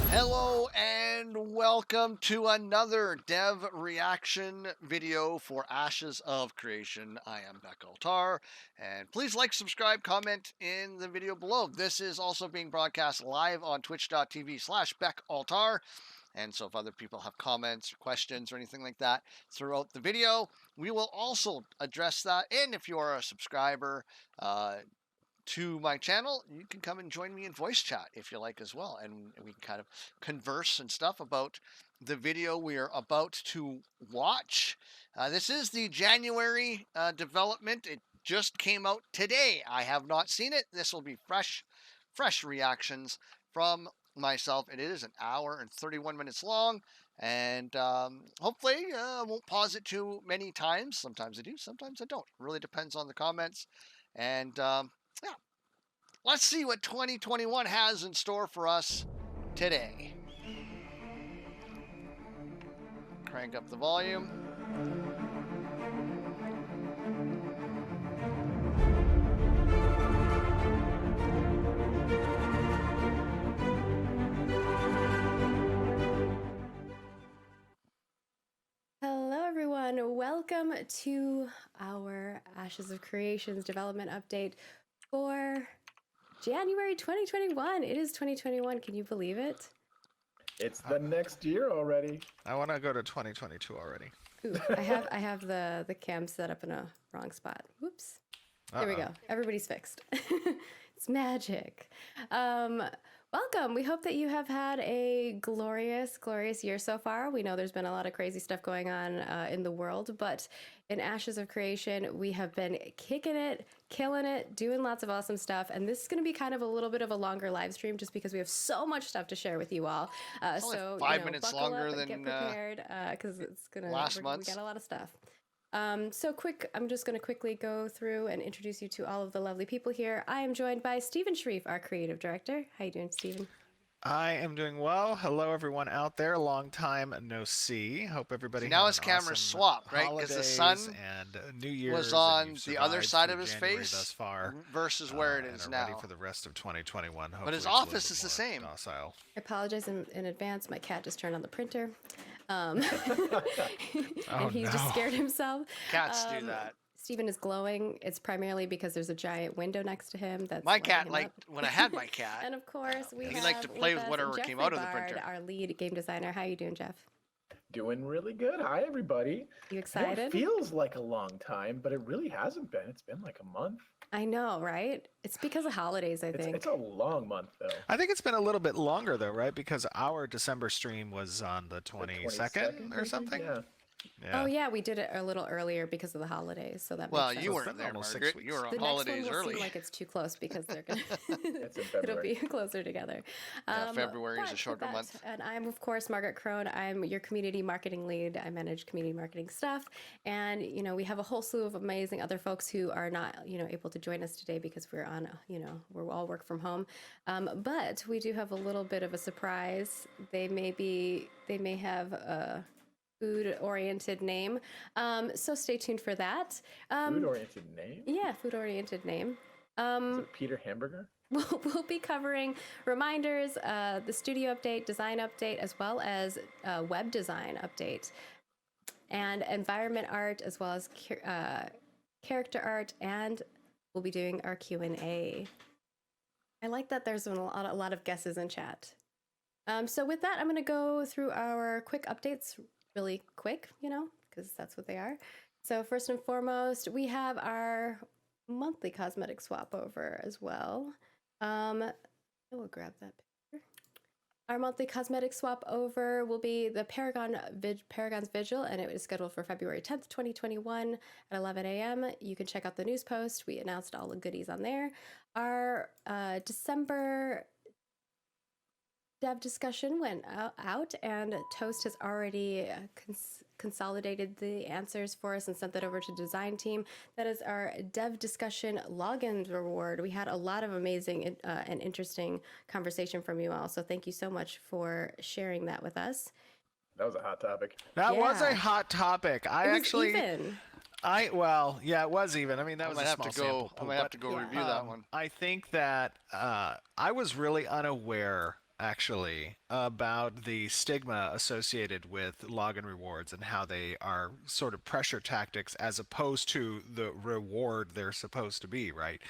Hello and welcome to another dev reaction video for Ashes of Creation. I am Beck Altar, and please like, subscribe, comment in the video below. This is also being broadcast live on twitch.tv/Beck Altar. And so if other people have comments or questions or anything like that throughout the video, we will also address that. And if you are a subscriber, to my channel, you can come and join me in voice chat if you like as well, and we can kind of converse and stuff about the video we are about to watch. This is the January development. It just came out today. I have not seen it. This will be fresh reactions from myself. It is an hour and 31 minutes long, and hopefully I won't pause it too many times. Sometimes I do, sometimes I don't. It really depends on the comments. And yeah, let's see what 2021 has in store for us today. Crank up the volume. Hello everyone, welcome to our Ashes of Creations development update for January 2021. It is 2021, can you believe it? It's the next year already. I want to go to 2022 already. Ooh, I have the cam set up in a wrong spot. Whoops. There we go. Everybody's fixed. It's magic. Welcome. We hope that you have had a glorious year so far. We know there's been a lot of crazy stuff going on in the world, but in Ashes of Creation, we have been kicking it, killing it, doing lots of awesome stuff. And this is going to be kind of a little bit of a longer live stream just because we have so much stuff to share with you all. So 5 minutes longer than get prepared because it's going to last month. We got a lot of stuff. I'm just going to quickly go through and introduce you to all of the lovely people here. I am joined by Stephen Sharif, our creative director. How you doing, Stephen? I am doing well. Hello, everyone out there. Long time no see. Hope everybody. Now his camera's swapped, right? Because the sun and New Year's was on the other side of his face thus far, versus where it is now. Ready for the rest of 2021. But his office is the same. Docile. I apologize in advance. My cat just turned on the printer, and he's just scared himself. Cats do that. Stephen is glowing. It's primarily because there's a giant window next to him. That's my cat liked when I had my cat. And of course, he liked to play with whatever came out of the printer. Our lead game designer. How you doing, Jeff? Doing really good. Hi, everybody. You excited? It feels like a long time, but it really hasn't been. It's been like a month. I know, right? It's because of holidays, I think. It's a long month, though. I think it's been a little bit longer, though, right? Because our December stream was on the 22nd or something. Yeah. Yeah. Oh yeah, we did it a little earlier because of the holidays, so that. Well, makes sense. you weren't there, Margaret. You were on the holidays next one will early. Seem like it's too close because they're gonna. It's in February. It'll be closer together. Yeah, February is a shorter month. And I'm of course Margaret Crone. I'm your community marketing lead. I manage community marketing stuff, and we have a whole slew of amazing other folks who are not able to join us today because we're on we're all work from home, but we do have a little bit of a surprise. They may have a food-oriented name, so stay tuned for that. Food-oriented name? Yeah, food-oriented name. Is it Peter Hamburger? We'll be covering reminders, the studio update, design update, as well as web design update, and environment art, as well as character art, and we'll be doing our Q&A. I like that there's a lot of guesses in chat. So with that, I'm going to go through our quick updates really quick, because that's what they are. So first and foremost, we have our monthly cosmetic swap over as well. I will grab that picture. Our monthly cosmetic swap over will be the Paragon's Vigil, and it is scheduled for February 10th, 2021 at 11 a.m. You can check out the news post. We announced all the goodies on there. Our December dev discussion went out, and Toast has already consolidated the answers for us and sent that over to design team. That is our dev discussion login reward. We had a lot of amazing and interesting conversation from you all, so thank you so much for sharing that with us. That was a hot topic. That was a hot topic. Well, yeah, it was even. I mean, that was a small sample. I might have to go review that one. I think that I was really unaware actually, about the stigma associated with login rewards and how they are sort of pressure tactics as opposed to the reward they're supposed to be, right?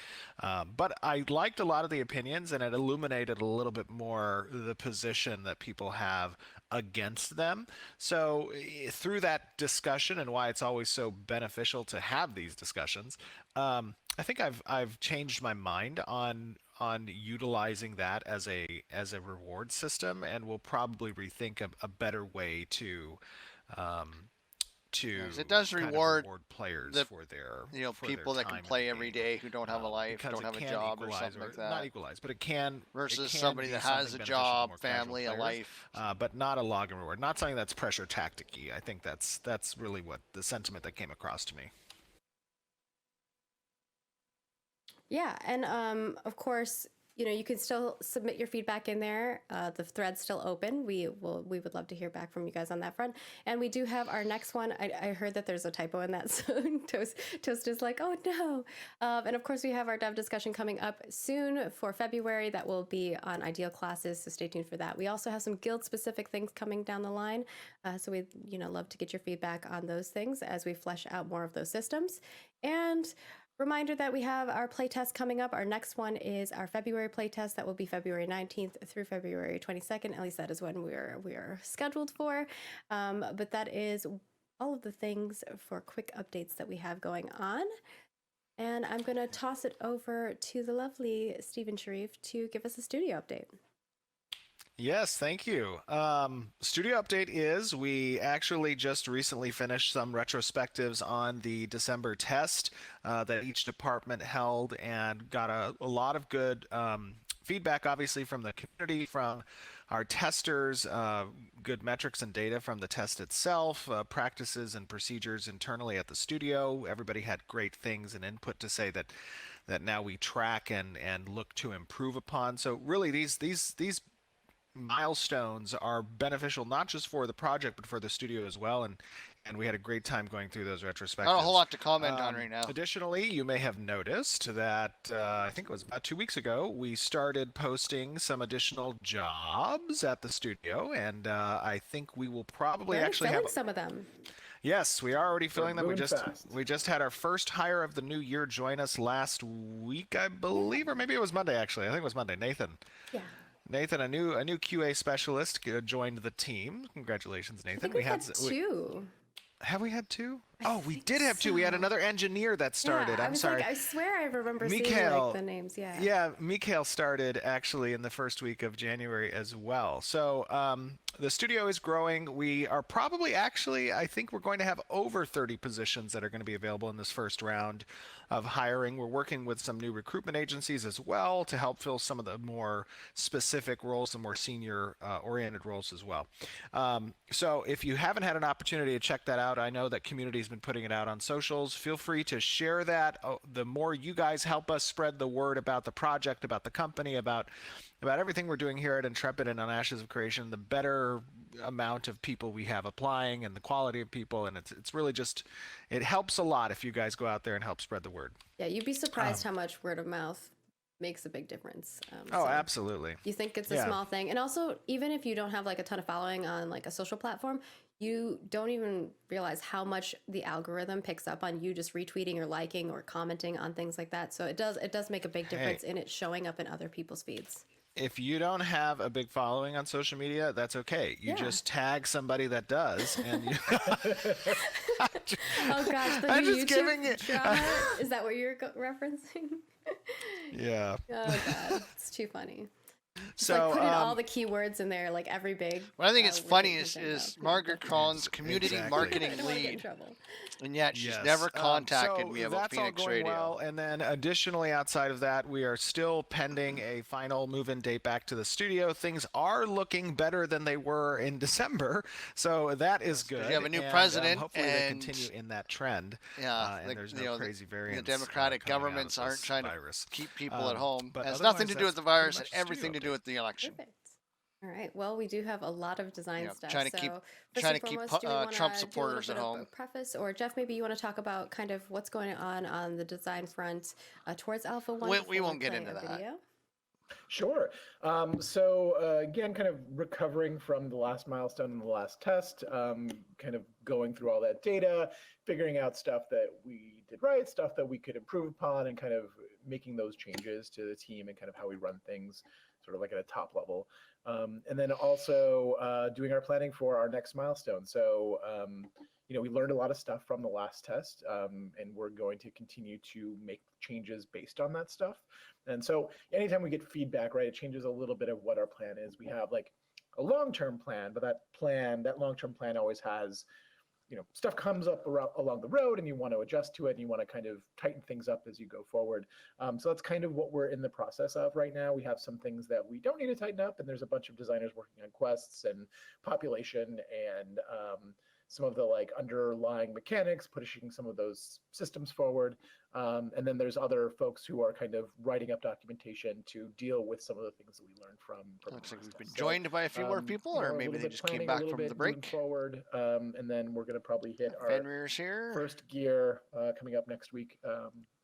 But I liked a lot of the opinions, and it illuminated a little bit more the position that people have against them. So through that discussion and why it's always so beneficial to have these discussions, I think I've changed my mind on utilizing that as a reward system, and will probably rethink a better way um, to Yes, it does kind of reward reward players the for their people that can time in the play every game, day who don't have a life, because don't it have a can job or equalize, something or like not that, equalize, but it versus can somebody be that something has a beneficial to job, more casual family, a players, life. but not a login reward. Not something that's pressure tactic-y. I think that's really what the sentiment that came across to me. Yeah, and of course, you can still submit your feedback in there. The thread's still open. We would love to hear back from you guys on that front. And we do have our next one. I heard that there's a typo in that, so Toast is like, oh no. And of course, we have our dev discussion coming up soon for February. That will be on ideal classes, so stay tuned for that. We also have some guild specific things coming down the line, so we'd love to get your feedback on those things as we flesh out more of those systems. And reminder that we have our playtest coming up. Our next one is our February playtest. That will be February 19th through February 22nd. At least that is when we are scheduled for. But that is all of the things for quick updates that we have going on. And I'm going to toss it over to the lovely Stephen Sharif to give us a studio update. Yes, thank you. Studio update is we actually just recently finished some retrospectives on the December test that each department held, and got a lot of good feedback, obviously, from the community, from our testers, good metrics and data from the test itself, practices and procedures internally at the studio. Everybody had great things and input to say that now we track and look to improve upon. So really, these milestones are beneficial not just for the project but for the studio as well, and we had a great time going through those retrospectives. Not a whole lot to comment on right now. Additionally, you may have noticed that I think it was about 2 weeks ago we started posting some additional jobs at the studio, and I think we will probably We're actually filling have some of them. Yes, we are already filling them. Moving fast. We just had our first hire of the new year join us last week, I believe, or maybe it was Monday actually. I think it was Monday. Yeah. Nathan, a new QA specialist joined the team. Congratulations, Nathan. I think we had two. Have we had two? I Oh, we think did have two. We had so. another engineer that started. Yeah, I'm sorry. I swear I remember seeing Mikhail. like the names. Yeah. Yeah, Mikhail started actually in the first week of January as well. So the studio is growing. We are probably actually, I think we're going to have over 30 positions that are going to be available in this first round of hiring. We're working with some new recruitment agencies as well to help fill some of the more specific roles, the more senior oriented roles as well. So if you haven't had an opportunity to check that out, I know that community's been putting it out on socials. Feel free to share that. The more you guys help us spread the word about the project, about the company, about everything we're doing here at Intrepid and on Ashes of Creation, the better amount of people we have applying and the quality of people. And it's really just, it helps a lot if you guys go out there and help spread the word. Yeah, you'd be surprised how much word of mouth makes a big difference. Oh, so absolutely. You think it's a small thing. And also, even if you don't have like a ton of following on like a social platform, you don't even realize how much the algorithm picks up on you just retweeting or liking or commenting on things like that. So it does make a big difference in it showing up in other people's feeds. If you don't have a big following on social media, that's okay. You just tag somebody that does, and you. Oh gosh, the I'm new just YouTube giving it- drama? Is that what you're referencing? Yeah. Oh god, it's too funny. Just So like putting all the keywords in there, like every big. What I think is funny word is thing up. Margaret Cron's community Exactly. marketing I don't wanna get in lead, trouble. and yet she's Yes. never contacted So me about that's all Phoenix going Radio. well. And then additionally, outside of that, we are still pending a final move-in date back to the studio. Things are looking better than they were in December, so that is good. You have a new And, president, hopefully they and continue in that trend. Yeah, and there's no crazy variants. The Democratic coming out of governments aren't this trying virus. to keep people at home. but It has otherwise, nothing to do that's with the virus pretty and much the everything to studio do with the election. Perfect. All right. Well, we do have a lot of design Yeah, stuff. trying to keep- so first trying and to keep, foremost, do we wanna Trump do a supporters little at bit of home. a preface, or Jeff, maybe you want to talk about kind of what's going on the design front towards Alpha 1. We before won't get play into our that. video? Sure. Again, kind of recovering from the last milestone and the last test, kind of going through all that data, figuring out stuff that we did right, stuff that we could improve upon, and kind of making those changes to the team and kind of how we run things, sort of like at a top level. And then also doing our planning for our next milestone. We learned a lot of stuff from the last test, and we're going to continue to make changes based on that stuff. And so anytime we get feedback, right, it changes a little bit of what our plan is. We have like a long-term plan, but that long-term plan always has, stuff comes up along the road and you want to adjust to it and you want to kind of tighten things up as you go forward. So that's kind of what we're in the process of right now. We have some things that we don't need to tighten up, and there's a bunch of designers working on quests and population and some of the like underlying mechanics, pushing some of those systems forward. And then there's other folks who are kind of writing up documentation to deal with some of the things that we learned from Looks like we've been So, joined by a few more people, or a maybe little they bit just came planning, a back little from bit the moving break. forward, and then we're going to probably hit our Fenrir's here. first gear coming up next week,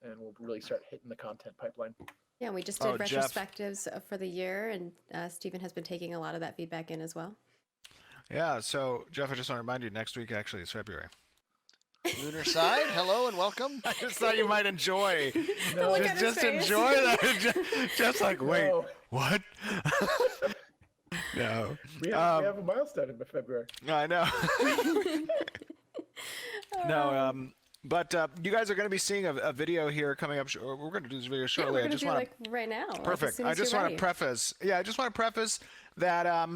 and we'll really start hitting the content pipeline. Yeah, we just did Jeff. retrospectives for the year, and Stephen has been taking a lot of that feedback in as well. Yeah, so Jeff, I just want to remind you, next week actually is February. Lunar Side, hello and welcome. I just thought you might enjoy. No, Look at his just face. enjoy that. Jeff's like, wait, No. what? No. We have a milestone in February. I know. No, but you guys are going to be seeing a video here coming up. We're going to do this video Yeah, shortly. we're I gonna just do want like right now. like, as perfect. soon I as just you're want to ready. preface that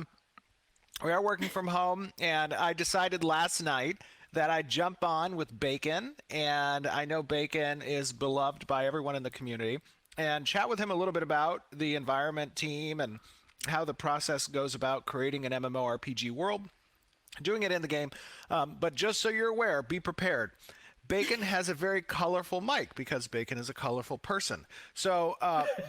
we are working from home, and I decided last night that I jump on with Bacon, and I know Bacon is beloved by everyone in the community, and chat with him a little bit about the environment team and how the process goes about creating an MMORPG world, doing it in the game. But just so you're aware, be prepared. Bacon has a very colorful mic because Bacon is a colorful person. So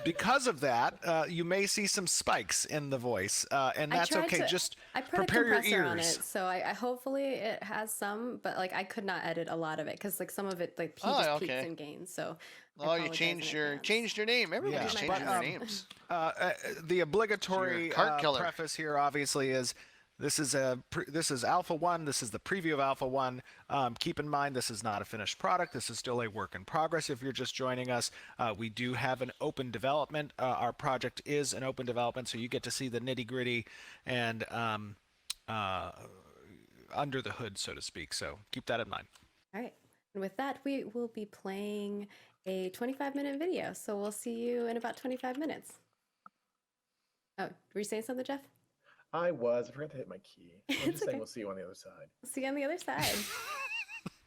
because of that, you may see some spikes in the voice, and that's okay. Just I put prepare a your compressor ears. on it, so I hopefully it has some, but like I could not edit a lot of it because like some of it like Oh, just okay. peaks and gains. So I Oh, you apologize changed in your advance. name. Everybody's Yeah. changing But, their names. The obligatory cart killer. preface here, obviously, is this is Alpha 1. This is the preview of Alpha 1. Keep in mind, this is not a finished product. This is still a work in progress. If you're just joining us, we do have an open development. Our project is an open development, so you get to see the nitty gritty and under the hood, so to speak. So keep that in mind. All right. And with that, we will be playing a 25-minute video. So we'll see you in about 25 minutes. Oh, were you saying something, Jeff? I forgot to hit my key. I'm It's just saying okay. we'll see you on the other side. See you on the other side.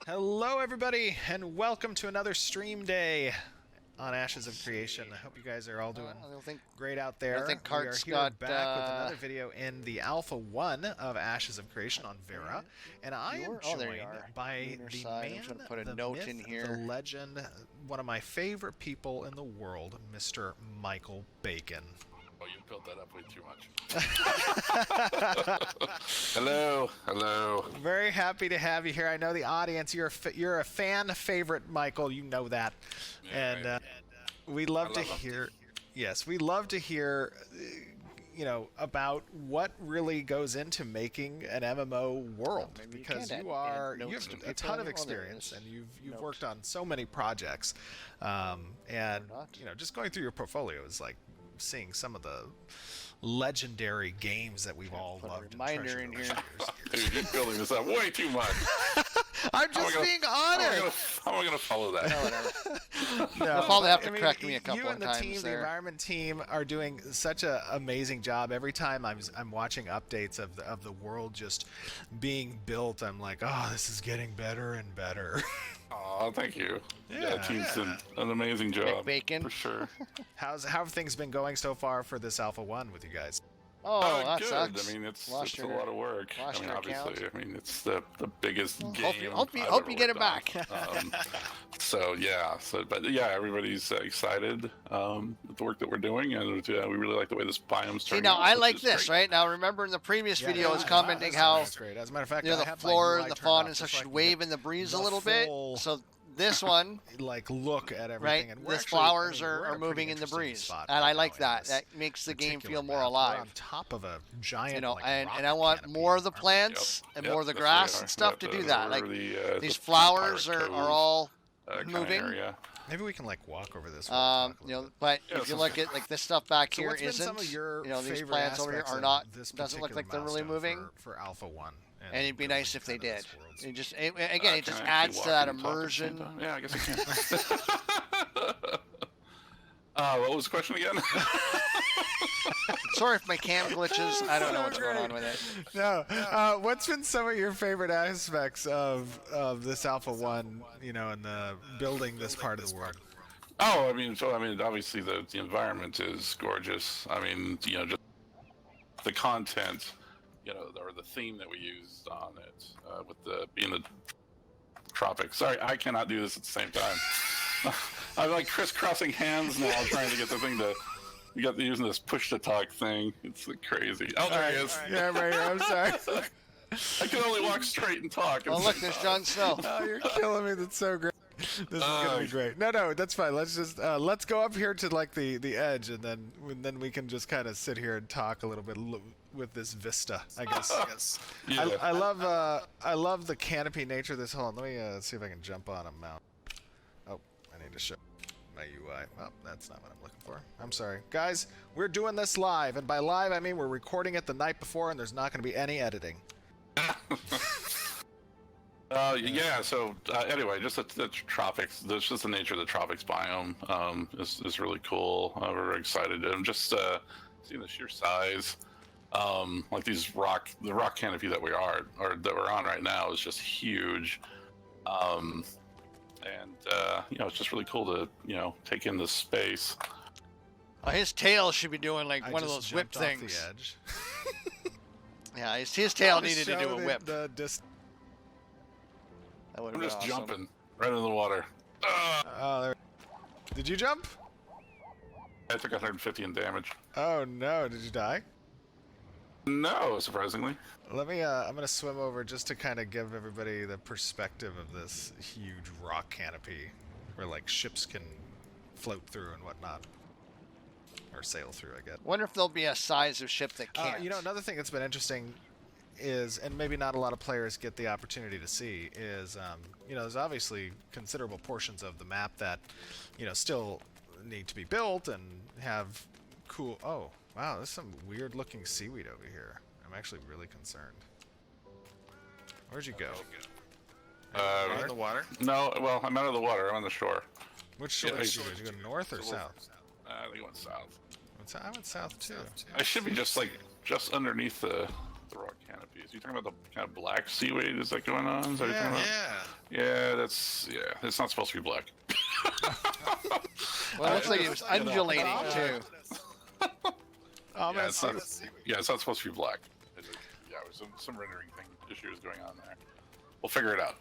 Hello, everybody, and welcome to another stream day on Ashes of Creation. I hope you guys are all doing I don't think great out there. think we are Cart's here got, back with another video in the Alpha 1 of Ashes of Creation on Vera, and I am Oh, there joined you are. by Lunar the Side. I'm man, just gonna put a the note myth, in the here. legend, one of my favorite people in the world, Mr. Michael Bacon. Oh, you built that up way too much. Hello. Very happy to have you here. I know the audience. You're a fan favorite, Michael. You know that, Yeah, and right. we love to love to hear. Yes, we love to hear. About what really goes into making an MMO world, maybe you because can you add have notes to a people. ton of Oh, there it experience is. and you've Note. worked on so many projects, and not. just going through your portfolio is like seeing some of the legendary games that we've all Put a loved. reminder and in treasured here. Dude, you're building this up way too much. I'm How am I just gonna- being How am I honest. gonna follow that? Whatever. No, probably have but, to I mean, correct me a couple you of and the times team, the there. environment team, are doing such an amazing job. Every time I'm watching updates of the world just being built, I'm like, oh, this is getting better and better. Oh, thank you. Yeah, team's yeah. an amazing job. Bacon. For sure. How have things been going so far for this Alpha 1 with you guys? Oh, that good. sucks. I mean, it's Lost a your- lot of work. lost I mean, your obviously, account. I mean, it's the biggest game. hope you I've hope ever you get it worked back. on. But yeah, everybody's excited with the work that we're doing, and we really like the way this biome's See, turning now out, I which like is this, great. right? Now remember in the previous video, I was yeah, commenting that's how that's great. As a matter of fact, you know I the have my floor UI and the turned font up and just stuff so I should can wave get in the breeze a the little bit. full- So this one, like look at everything. right? And we're The actually, flowers we're are in a pretty moving in the interesting breeze, spot and right I now like in that. this That makes the game particular feel more map. We're alive. on top of a giant, You know, like, and rock I want canopy, more of the aren't we? plants and more of the that's where we grass are. and stuff to We're do at that. Like the these the flowers Pirate are Cove, all kinda moving. area. Maybe we can like walk over this. While we talk a You little know, bit. but Yeah, if you this look is- at like this stuff back So here what's been isn't. some of your You know, these favorite plants over here aspects are of not. this Doesn't look particular like they're really milestone moving. for Alpha 1? And it'd be building nice if they kind of did. this world? It just again, it Can just I actually adds to walk that and talk at the same immersion. time? Yeah, I guess I can. What was the question again? Sorry if my cam glitches. I don't know what's going on with it. No. What's been some of your favorite aspects of this Alpha 1, you know, and the building this part of the world? Oh, I mean, obviously the environment is gorgeous. I mean, you know, just the content, you know, or the theme that we used on it, with the being the tropics. Sorry, I cannot do this at the same time. I'm like crisscrossing hands now, trying to get the thing to. You got using this push to talk thing. It's like crazy. Oh, there he is. Yeah, right here. I'm sorry. I can only walk straight and talk. Oh, look, there's Jon Snow. Oh, you're killing me. That's so great. This is gonna be great. No, that's fine. Let's just let's go up here to like the edge, and then we can just kind of sit here and talk a little bit with this vista, I guess. Yeah. I love the canopy nature of this. Hold on, let me see if I can jump on a mount. Oh, I need to show my UI. Oh, that's not what I'm looking for. I'm sorry, guys. We're doing this live, and by live I mean we're recording it the night before, and there's not going to be any editing. Yeah. So anyway, just the tropics. That's just the nature of the tropics biome. Is really cool. We're very excited. And just seeing the sheer size. Like the rock canopy that we are, or that we're on right now, is just huge. And you know, it's just really cool to, you know, take in this space. His tail should be doing like I one of just those whip jumped off things. the edge. Yeah, his tail Just needed to show do a the- whip. the dis- That would I'm have been just awesome. jumping right into the water. Oh, there. Did you jump? I took 150 in damage. Oh no! Did you die? No, surprisingly. Let me. I'm gonna swim over just to kind of give everybody the perspective of this huge rock canopy, where like ships can float through and whatnot, or sail through. I guess. Wonder if there'll be a size of ship that can't. You know, another thing that's been interesting is, and maybe not a lot of players get the opportunity to see, is you know, there's obviously considerable portions of the map that, you know, still need to be built and have cool. Oh, wow, there's some weird looking seaweed over here. I'm actually really concerned. Where'd you go? In the water? No, well, I'm out of the water. I'm on the shore. Which shore Yeah, did you go? Did you go north or south? I think I went south. I went south too. I should be just underneath the rock canopies. You talking about the kind of black seaweed? Is that going on? Is that what you're talking about? Yeah. It's not supposed to be black. Well, it looks like it was undulating too. Oh, man, it's not supposed to be black. Yeah, there's some rendering issues going on there. We'll figure it out.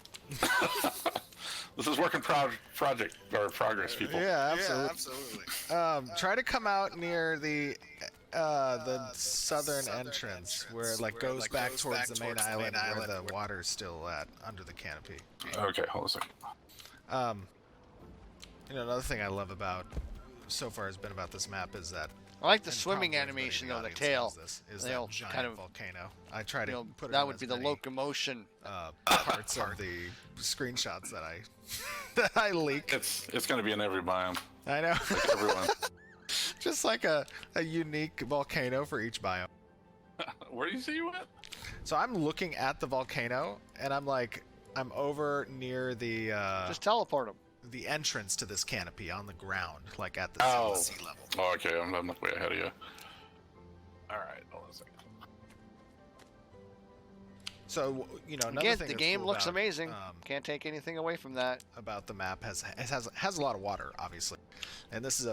This is work in project or progress, people. Yeah, absolutely. Yeah, absolutely. Try to come out near the southern entrance where it like goes back towards the main island where the water's still at under the canopy. Okay, hold on a second. You know, another thing I love about so far has been about this map is that I like the and swimming probably everybody animation in the though, the audience tail. knows this, is They'll that giant kind of, volcano. I try to You know, put it that in would as be the many, locomotion. parts of the screenshots that I leak. It's going to be in every biome. I know. Everyone. Just like a unique volcano for each biome. Where do you see you at? So I'm looking at the volcano, and I'm over near the Just teleport them. the entrance to this canopy on the ground, like at the sea level. Oh, okay. I'm way ahead of you. All right. Hold on a second. So, you know, another Again, thing the that's game cool looks about, amazing. Can't take anything away from that. about the map has a lot of water, obviously, and this is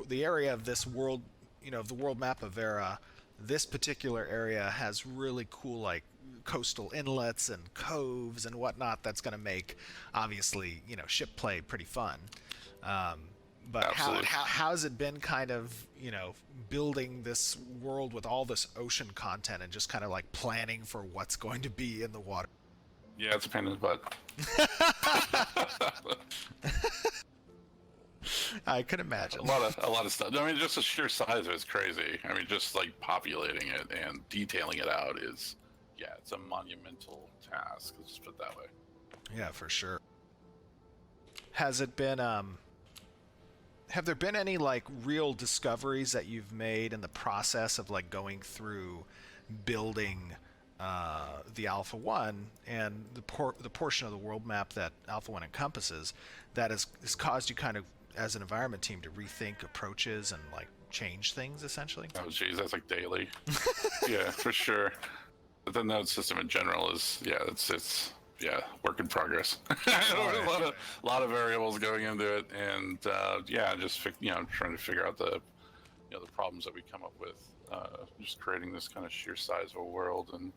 the area of this world, you know, of the world map of Vera. This particular area has really cool like coastal inlets and coves and whatnot. That's going to make, obviously, you know, ship play pretty fun. But Absolutely. how's it been kind of, you know, building this world with all this ocean content and just kind of like planning for what's going to be in the water? Yeah, it's a pain in the butt. I could imagine. A lot of stuff. I mean, just the sheer size of it's crazy. I mean, just like populating it and detailing it out is, yeah, it's a monumental task. Let's just put it that way. Yeah, for sure. Has it been have there been any like real discoveries that you've made in the process of like going through building the Alpha 1 and the portion of the world map that Alpha 1 encompasses that has caused you kind of as an environment team to rethink approaches and like change things essentially? Oh, geez, that's like daily. Yeah, for sure. But the node system in general is, yeah, it's work in progress. A lot of variables going into it, and yeah, just trying to figure out the the problems that we come up with, just creating this kind of sheer size of a world, and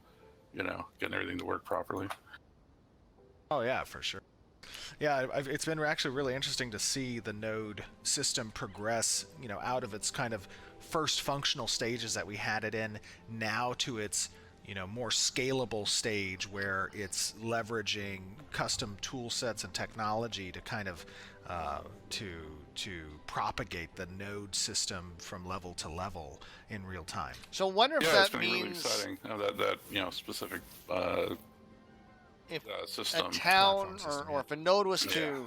getting everything to work properly. Oh yeah, for sure. Yeah, it's been actually really interesting to see the node system progress, out of its kind of first functional stages that we had it in, now to its more scalable stage where it's leveraging custom tool sets and technology to kind of to propagate the node system from level to level in real time. So I wonder if Yeah, it's that been really means exciting. That specific if system. a town platform system, or if a node was to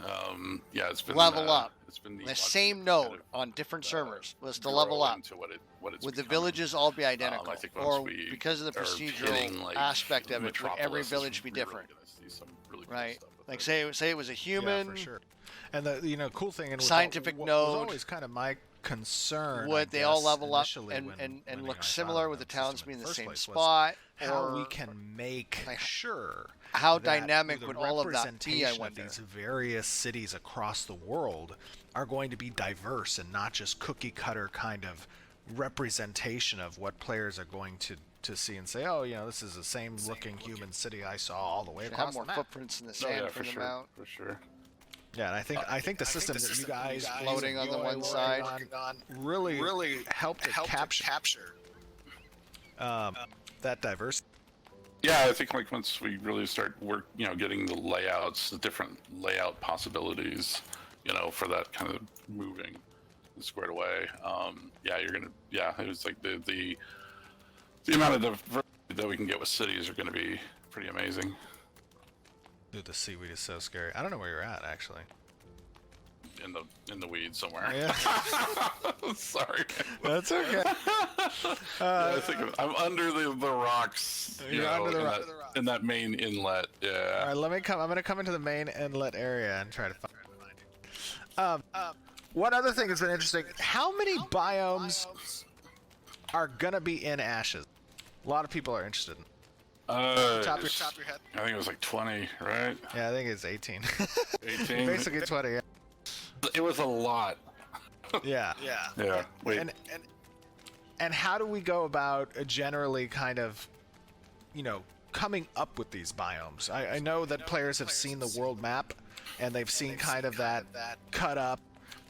It's been level up, It's been neat the watching same it node kind of, on different servers was to grow level up, into what it's would the becoming. villages all be identical, I think once or we because of the are procedural hitting, like, aspect of it, would every Metropolis is village be really different? gonna see some really cool Right? stuff with Like it. say it was a human. Yeah, for sure. And the cool thing and Scientific what node. was always kind of my concern. Would I they all guess, level up initially and, when- and, and when look I thought similar of with the system towns in being the first same place was spot? how or we can make like, sure how that dynamic the would all of that be, I representation wonder? of these various cities across the world are going to be diverse and not just cookie cutter kind of representation of what players are going to see and say, oh, this is the same looking human city I saw all the way Should across have more the map. footprints in the Oh, sand yeah, for them sure, out. for sure. Yeah, and I think the system that you guys floating on the enjoy one working side. on really helped to capture that diversity. Yeah, I think like once we really start getting the layouts, the different layout possibilities, for that kind of moving and squared away. It was like the amount of diversity that we can get with cities are gonna be pretty amazing. Dude, the seaweed is so scary. I don't know where you're at actually. In the weeds somewhere. Yeah. Sorry. That's okay. Yeah, I think I'm under the rocks. You're under the in rocks. in that main inlet. Yeah. All right, let me come. I'm gonna come into the main inlet area and try to find you. One other thing that's been interesting: how many biomes are gonna be in Ashes? A lot of people are interested. Top your head. I think it was like 20, right? Yeah, I think it's 18. 18. Basically 20. Yeah. It was a lot. Yeah. Yeah. Wait. And how do we go about generally kind of, coming up with these biomes? I know that players have seen the world map, and they've seen kind of that cut up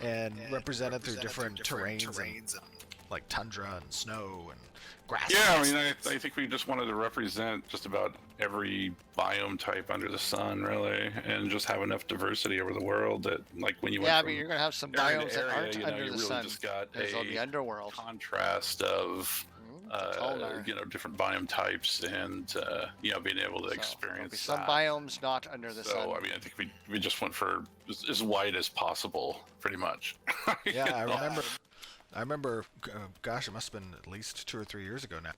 and represented through different terrains, and, like tundra and snow and grass. Yeah, I mean, I think we just wanted to represent just about every biome type under the sun, really, and just have enough diversity over the world that, like, when you went Yeah, from but you're gonna have some area to biomes that area, aren't you under really the sun. just got There's all the a underworld. contrast of Taller. different biome types, and being able to So, experience some that. biomes not under the sun. So I mean, I think we just went for as wide as possible, pretty much. Yeah, I remember, gosh, it must have been at least 2 or 3 years ago now,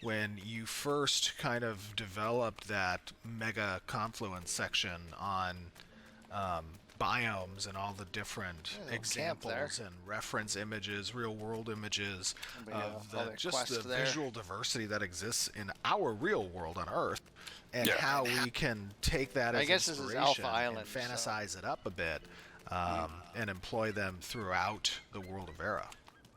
when you first kind of developed that mega confluence section on biomes and all the different Yeah, little camp there. examples and reference images, real world images But, of all the, the just the quest there. visual diversity that exists in our real world on Earth, and Yeah. how we can take that I as guess this is inspiration Alpha Island, and so- fantasize it up a bit, and employ them throughout the world of Era.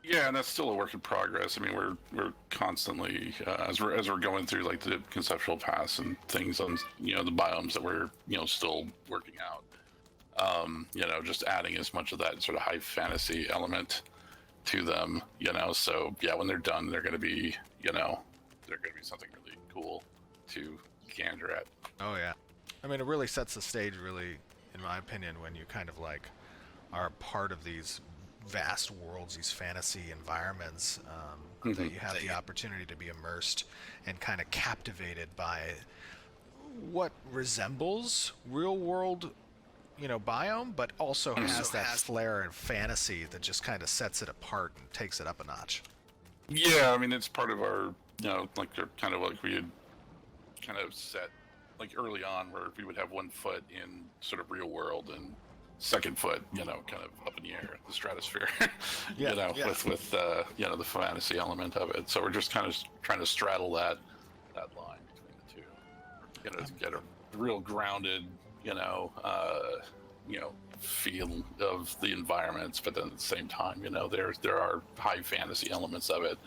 Yeah, and that's still a work in progress. I mean, we're constantly as we're going through like the conceptual paths and things on the biomes that we're still working out. Just adding as much of that sort of high fantasy element to them. So yeah, when they're done, they're going to be they're going to be something really cool to gander at. Oh yeah. I mean, it really sets the stage, really, in my opinion, when you kind of like are part of these vast worlds, these fantasy environments, that you have the opportunity to be immersed and kind of captivated by what resembles real world, biome, but also has that flair and fantasy that just kind of sets it apart and takes it up a notch. Yeah, I mean, it's part of our, like kind of like we had kind of set like early on where we would have one foot in sort of real world and second foot, kind of up in the air, the stratosphere, with the fantasy element of it. So we're just kind of trying to straddle that line between the two, to get a real grounded, feel of the environments, but then at the same time, there are high fantasy elements of it,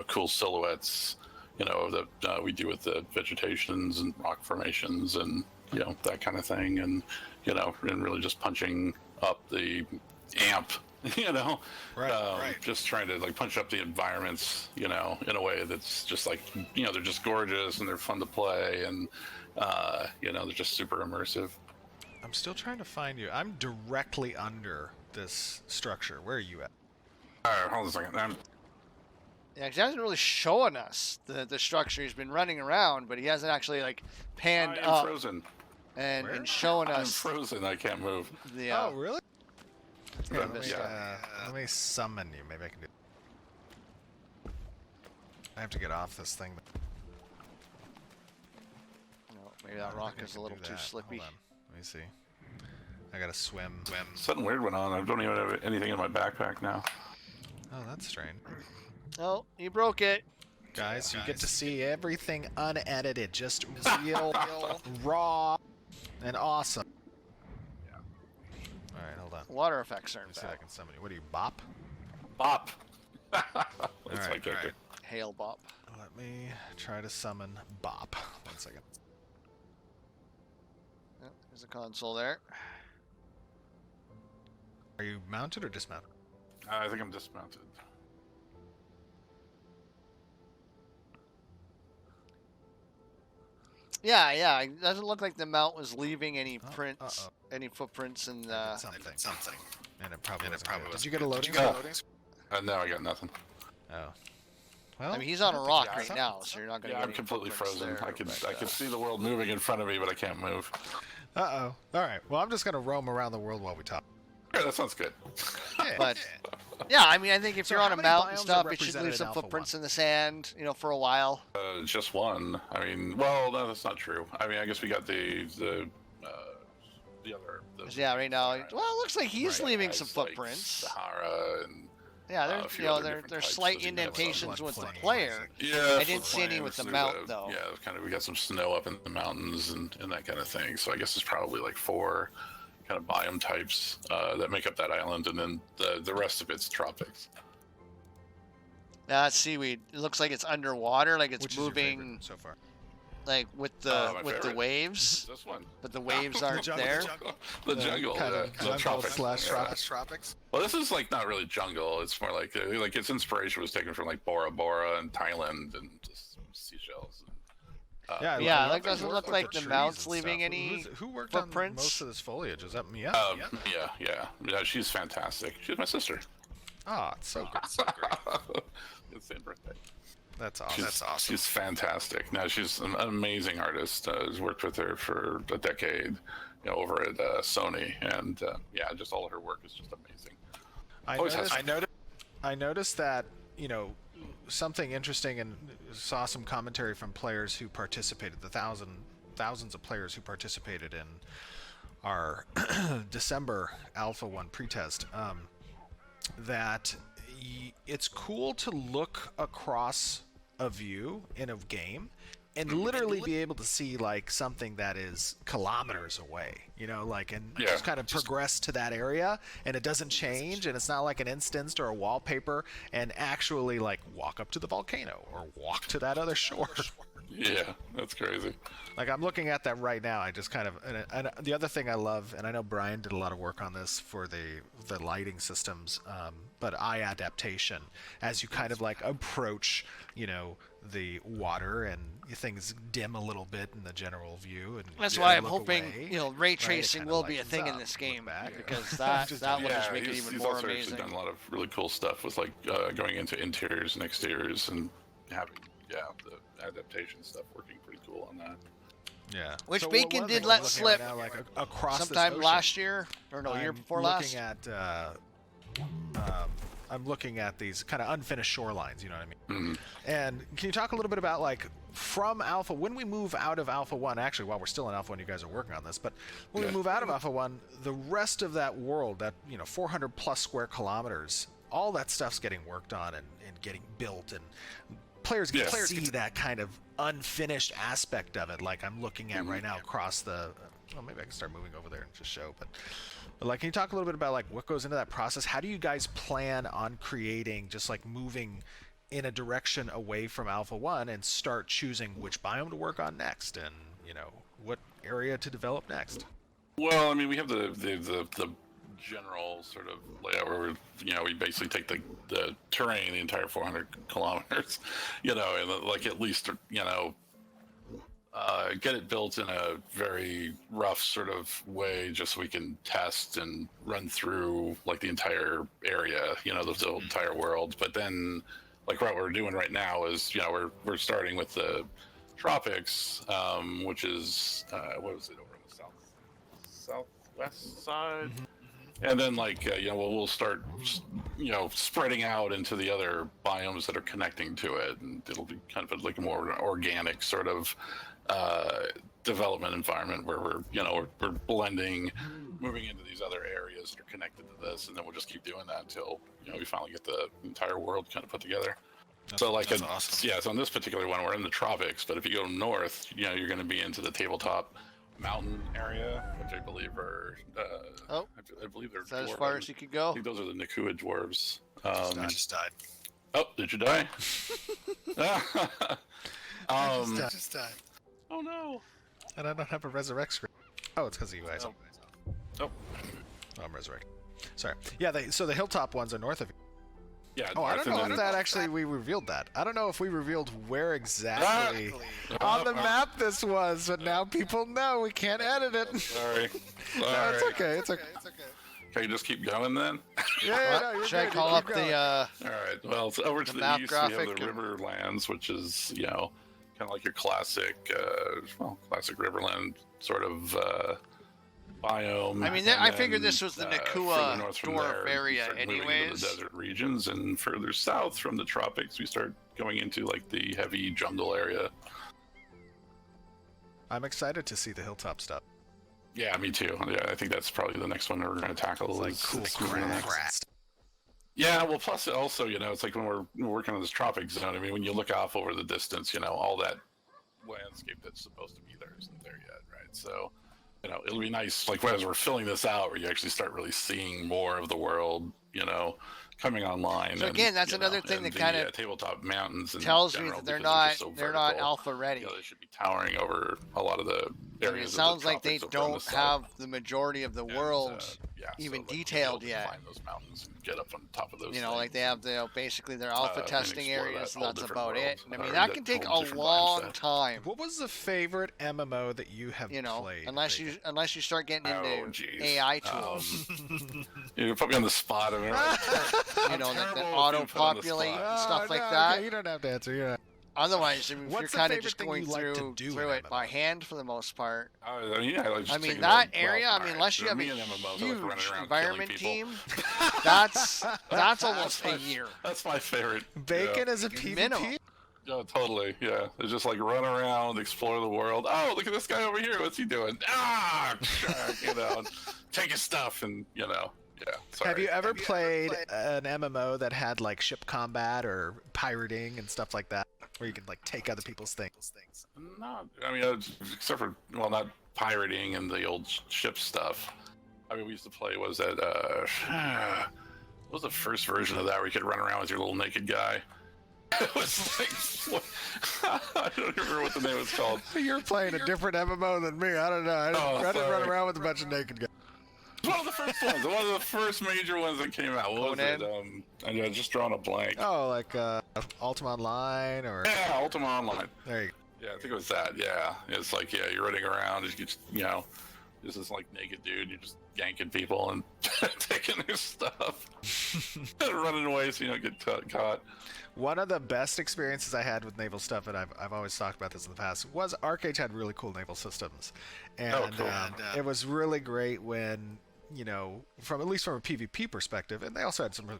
cool silhouettes, that we do with the vegetations and rock formations and that kind of thing, and and really just punching up the amp, Right. just trying to like punch up the environments, in a way that's just like, they're just gorgeous and they're fun to play, and they're just super immersive. I'm still trying to find you. I'm directly under this structure. Where are you at? All right, hold on a second. Yeah, 'cause he hasn't really shown us the structure. He's been running around, but he hasn't actually like panned I am up frozen. and showing I'm us frozen. I can't move. the. Oh, really? Here, let me, Yeah. let me summon you. Maybe I can do. I have to get off this thing. Maybe that rock is a little too Hold slippy. on. Let me see. I gotta swim. Something weird went on. I don't even have anything in my backpack now. Oh, that's strange. Oh, he broke it. Guys, you get to see everything unedited, just real, raw, and awesome. Yeah. All right, hold on. Water effects aren't Let's see if I bad. can summon you. What are you, Bop? Bop. That's Alright, my character. Hail bop. Let me try to summon Bop. 1 second. Oh, there's a console there. Are you mounted or dismounted? I think I'm dismounted. Yeah. It doesn't look like the mount was leaving any Oh, prints, any footprints in I the. did something. And it probably wasn't good. Did you get a loading No, I got nothing. Oh. Well, I mean, he's on a rock right some- now, so you're not gonna. Yeah, get I'm any completely footprints frozen. there, I could see the world moving in front of me, but I can't move. Uh-oh. All right. Well, I'm just going to roam around the world while we talk. Yeah, that sounds good. Yeah. But yeah, I mean, I think if So you're on how a many mount and biomes are stuff, it should represented leave in some Alpha footprints 1? in the sand, for a while. Just one. I mean, well, no, that's not true. I mean, I guess we got the other. Yeah, right now. Well, it looks like he's Right, leaving guys some like footprints. Sahara and Yeah, a there's few other there's different types slight that you can have indentations with the floodplain. player. yeah. I didn't see any with the there's mount, though. Yeah, kind of. We got some snow up in the mountains and that kind of thing. So I guess it's probably like 4 kind of biome types that make up that island, and then the rest of it's tropics. That's seaweed. It looks like it's underwater, like it's Which is your moving, favorite so far? like with my the favorite. waves, This one. but the waves aren't there. The jungle. Kind Yeah, of the jungle tropics. slash Yeah. tropics. Well, this is like not really jungle. It's more like its inspiration was taken from like Bora Bora and Thailand and just seashells. Yeah, Yeah, I love that the doesn't work look with like the the trees mounts and leaving stuff. any Who worked footprints? on most of this foliage? Is that Mia? Yeah. She's fantastic. She's my sister. Ah, it's so good. So great. It's the same birthday. That's awesome. She's fantastic. Now she's an amazing artist. I've worked with her for a decade, over at Sony, and just all of her work is just amazing. Always has I noticed that, something interesting, and saw some commentary from players who participated, the thousands of players who participated in our December Alpha 1 pretest, that it's cool to look across a view in a game and literally be able to see like something that is kilometers away, just kind of progress to that area, and it doesn't change, and it's not like an instanced or a wallpaper, and actually like walk up to the volcano or walk to that other shore. Yeah, that's crazy. Like I'm looking at that right now. I just kind of and the other thing I love, and I know Brian did a lot of work on this for the lighting systems, but eye adaptation as you kind of like approach, the water and things dim a little bit in the general view. And That's you why I'm look hoping away, ray it tracing kinda will be a lightens thing in up, this look game back. because that will just make it even he's more also amazing. actually done a lot of really cool stuff with like going into interiors and exteriors and having the adaptation stuff working pretty cool on that. Yeah. Which So Bacon one of the did things let I'm looking slip right now, like across this sometime ocean, last year, or no, year I'm before looking last. at I'm looking at these kind of unfinished shorelines, you know what I mean? And can you talk a little bit about like from Alpha, when we move out of Alpha 1, actually while we're still in Alpha 1, you guys are working on this, but when we move out of Alpha 1, the rest of that world, that 400 plus square kilometers, all that stuff's getting worked on and getting built, and players get to see that kind of unfinished aspect of it, like I'm looking at right now across the maybe I can start moving over there and just show, but like, can you talk a little bit about like what goes into that process? How do you guys plan on creating, just like moving in a direction away from Alpha 1 and start choosing which biome to work on next, and what area to develop next? Well, I mean, we have the general sort of layout where we basically take the terrain, the entire 400 kilometers, and like at least get it built in a very rough sort of way, just so we can test and run through like the entire area, the entire world. But then, like what we're doing right now is, we're starting with the tropics, which is what was it, over on the southwest side, and then like we'll start spreading out into the other biomes that are connecting to it, and it'll be kind of like a more organic sort of development environment where we're blending, moving into these other areas that are connected to this, and then we'll just keep doing that until we finally get the entire world kind of put together. So like awesome. So in this particular one, we're in the tropics, but if you go north, you're going to be into the tabletop mountain area, which I believe are I believe they're as far as you can go. I think those are the Nakua dwarves. I just died. Oh, did you die? I just died. Oh no! And I don't have a resurrect screen. Oh, it's because of you guys. Oh, I'm resurrected. Sorry. Yeah, so the hilltop ones are north of you. yeah. Oh, I don't know if that actually we revealed that. I don't know if we revealed where exactly on the map this was, but now people know we can't edit it. Sorry. No, it's okay. It's okay. Can you just keep going then? Yeah, no, you're Should I good. call You up keep going. the All right. Well, it's over to the the map east. We have graphic the and- Riverlands, which is kind of like your classic, classic Riverland sort of biome. I mean, And I figured then, this was the further Nakua north from dwarf there, area you start moving into anyways. the desert regions, and further south from the tropics, we start going into like the heavy jungle area. I'm excited to see the hilltop stuff. Yeah, me too. Yeah, I think that's probably the next one that we're going to tackle. Like is- cool is moving on crap. next. Yeah, well, plus also, it's like when we're working on this tropic zone. I mean, when you look off over the distance, all that landscape that's supposed to be there isn't there yet, right? So, it'll be nice, like as we're filling this out, where you actually start really seeing more of the world, coming online. So again, that's another thing and that the, kind of tabletop mountains in tells me general, that they're because not just so they're not vertical, alpha ready. they should be towering over a lot of the I areas. mean, it of the sounds like they tropics over on the don't south. have the majority of the And, world yeah, even so, like, detailed be able to yet. Climb those mountains and get up on top of those. Like they have basically their alpha and testing explore areas, that and whole that's different about it. world, I mean, or that that can take whole a different long mindset. time. What was the favorite MMO that you have played? Unless you start getting into geez. AI tools. You put me on the spot. I mean, right? Like the terrible with auto being put on the populate spot. and stuff like no, that. Okay, you don't have to answer. You're Otherwise, I mean, if What's you're the kind of favorite just thing going you like to through do through in it by MMO? hand for the most part. I like just I mean, taking that the area. I mean, alright, unless you so have a me and MMOs, I like running huge around killing environment people. team, that's almost a year. That's my favorite. Bacon is a Minimum. PvP. Yeah, totally. Yeah, it's just like run around, explore the world. Oh, look at this guy over here. What's he doing? Ah, take his stuff, and Yeah. Sorry. Have you ever played an MMO that had like ship combat or pirating and stuff like that, where you can like take other people's things? Not. I mean, except for not pirating and the old ship stuff. I mean, we used to play. Was that what was the first version of that where you could run around with your little naked guy? It was like, I don't remember what the name was called. You're playing a different MMO than me. I don't know. I didn't run sorry. around with a bunch of naked guys. It was one of the first ones. One of the first major ones that came out. What was it? I just drawn a blank. Oh, like Ultima Online or Yeah, Ultima Online. there you go. Yeah, I think it was that. Yeah, it's like you're running around, this is like naked dude. You're just yanking people and taking their stuff, and running away so you don't get caught. One of the best experiences I had with naval stuff, and I've always talked about this in the past, was Arcade had really cool naval systems, and cool. it was really great when from at least from a PvP perspective, and they also had some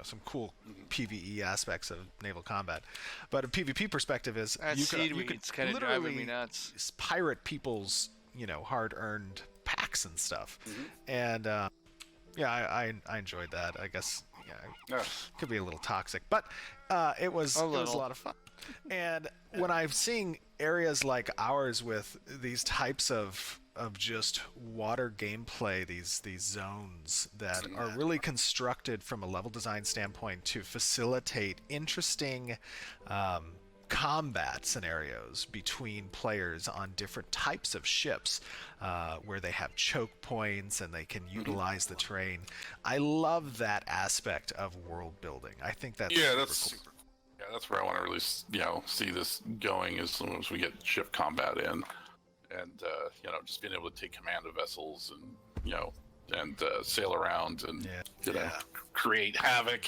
some cool PvE aspects of naval combat. But a PvP perspective is That you seaweed's could kind of driving me literally nuts. pirate people's hard-earned packs and stuff, and I enjoyed that. I guess Yeah. could be a little toxic, but it was a lot of fun. And when I'm seeing areas like ours with these types of just water gameplay, these zones that are really constructed from a level design standpoint to facilitate interesting combat scenarios between players on different types of ships, where they have choke points and they can utilize the terrain. I love that aspect of world building. I think that's super cool. Yeah, that's where I want to really see this going as soon as we get ship combat in, and just being able to take command of vessels and sail around and create havoc.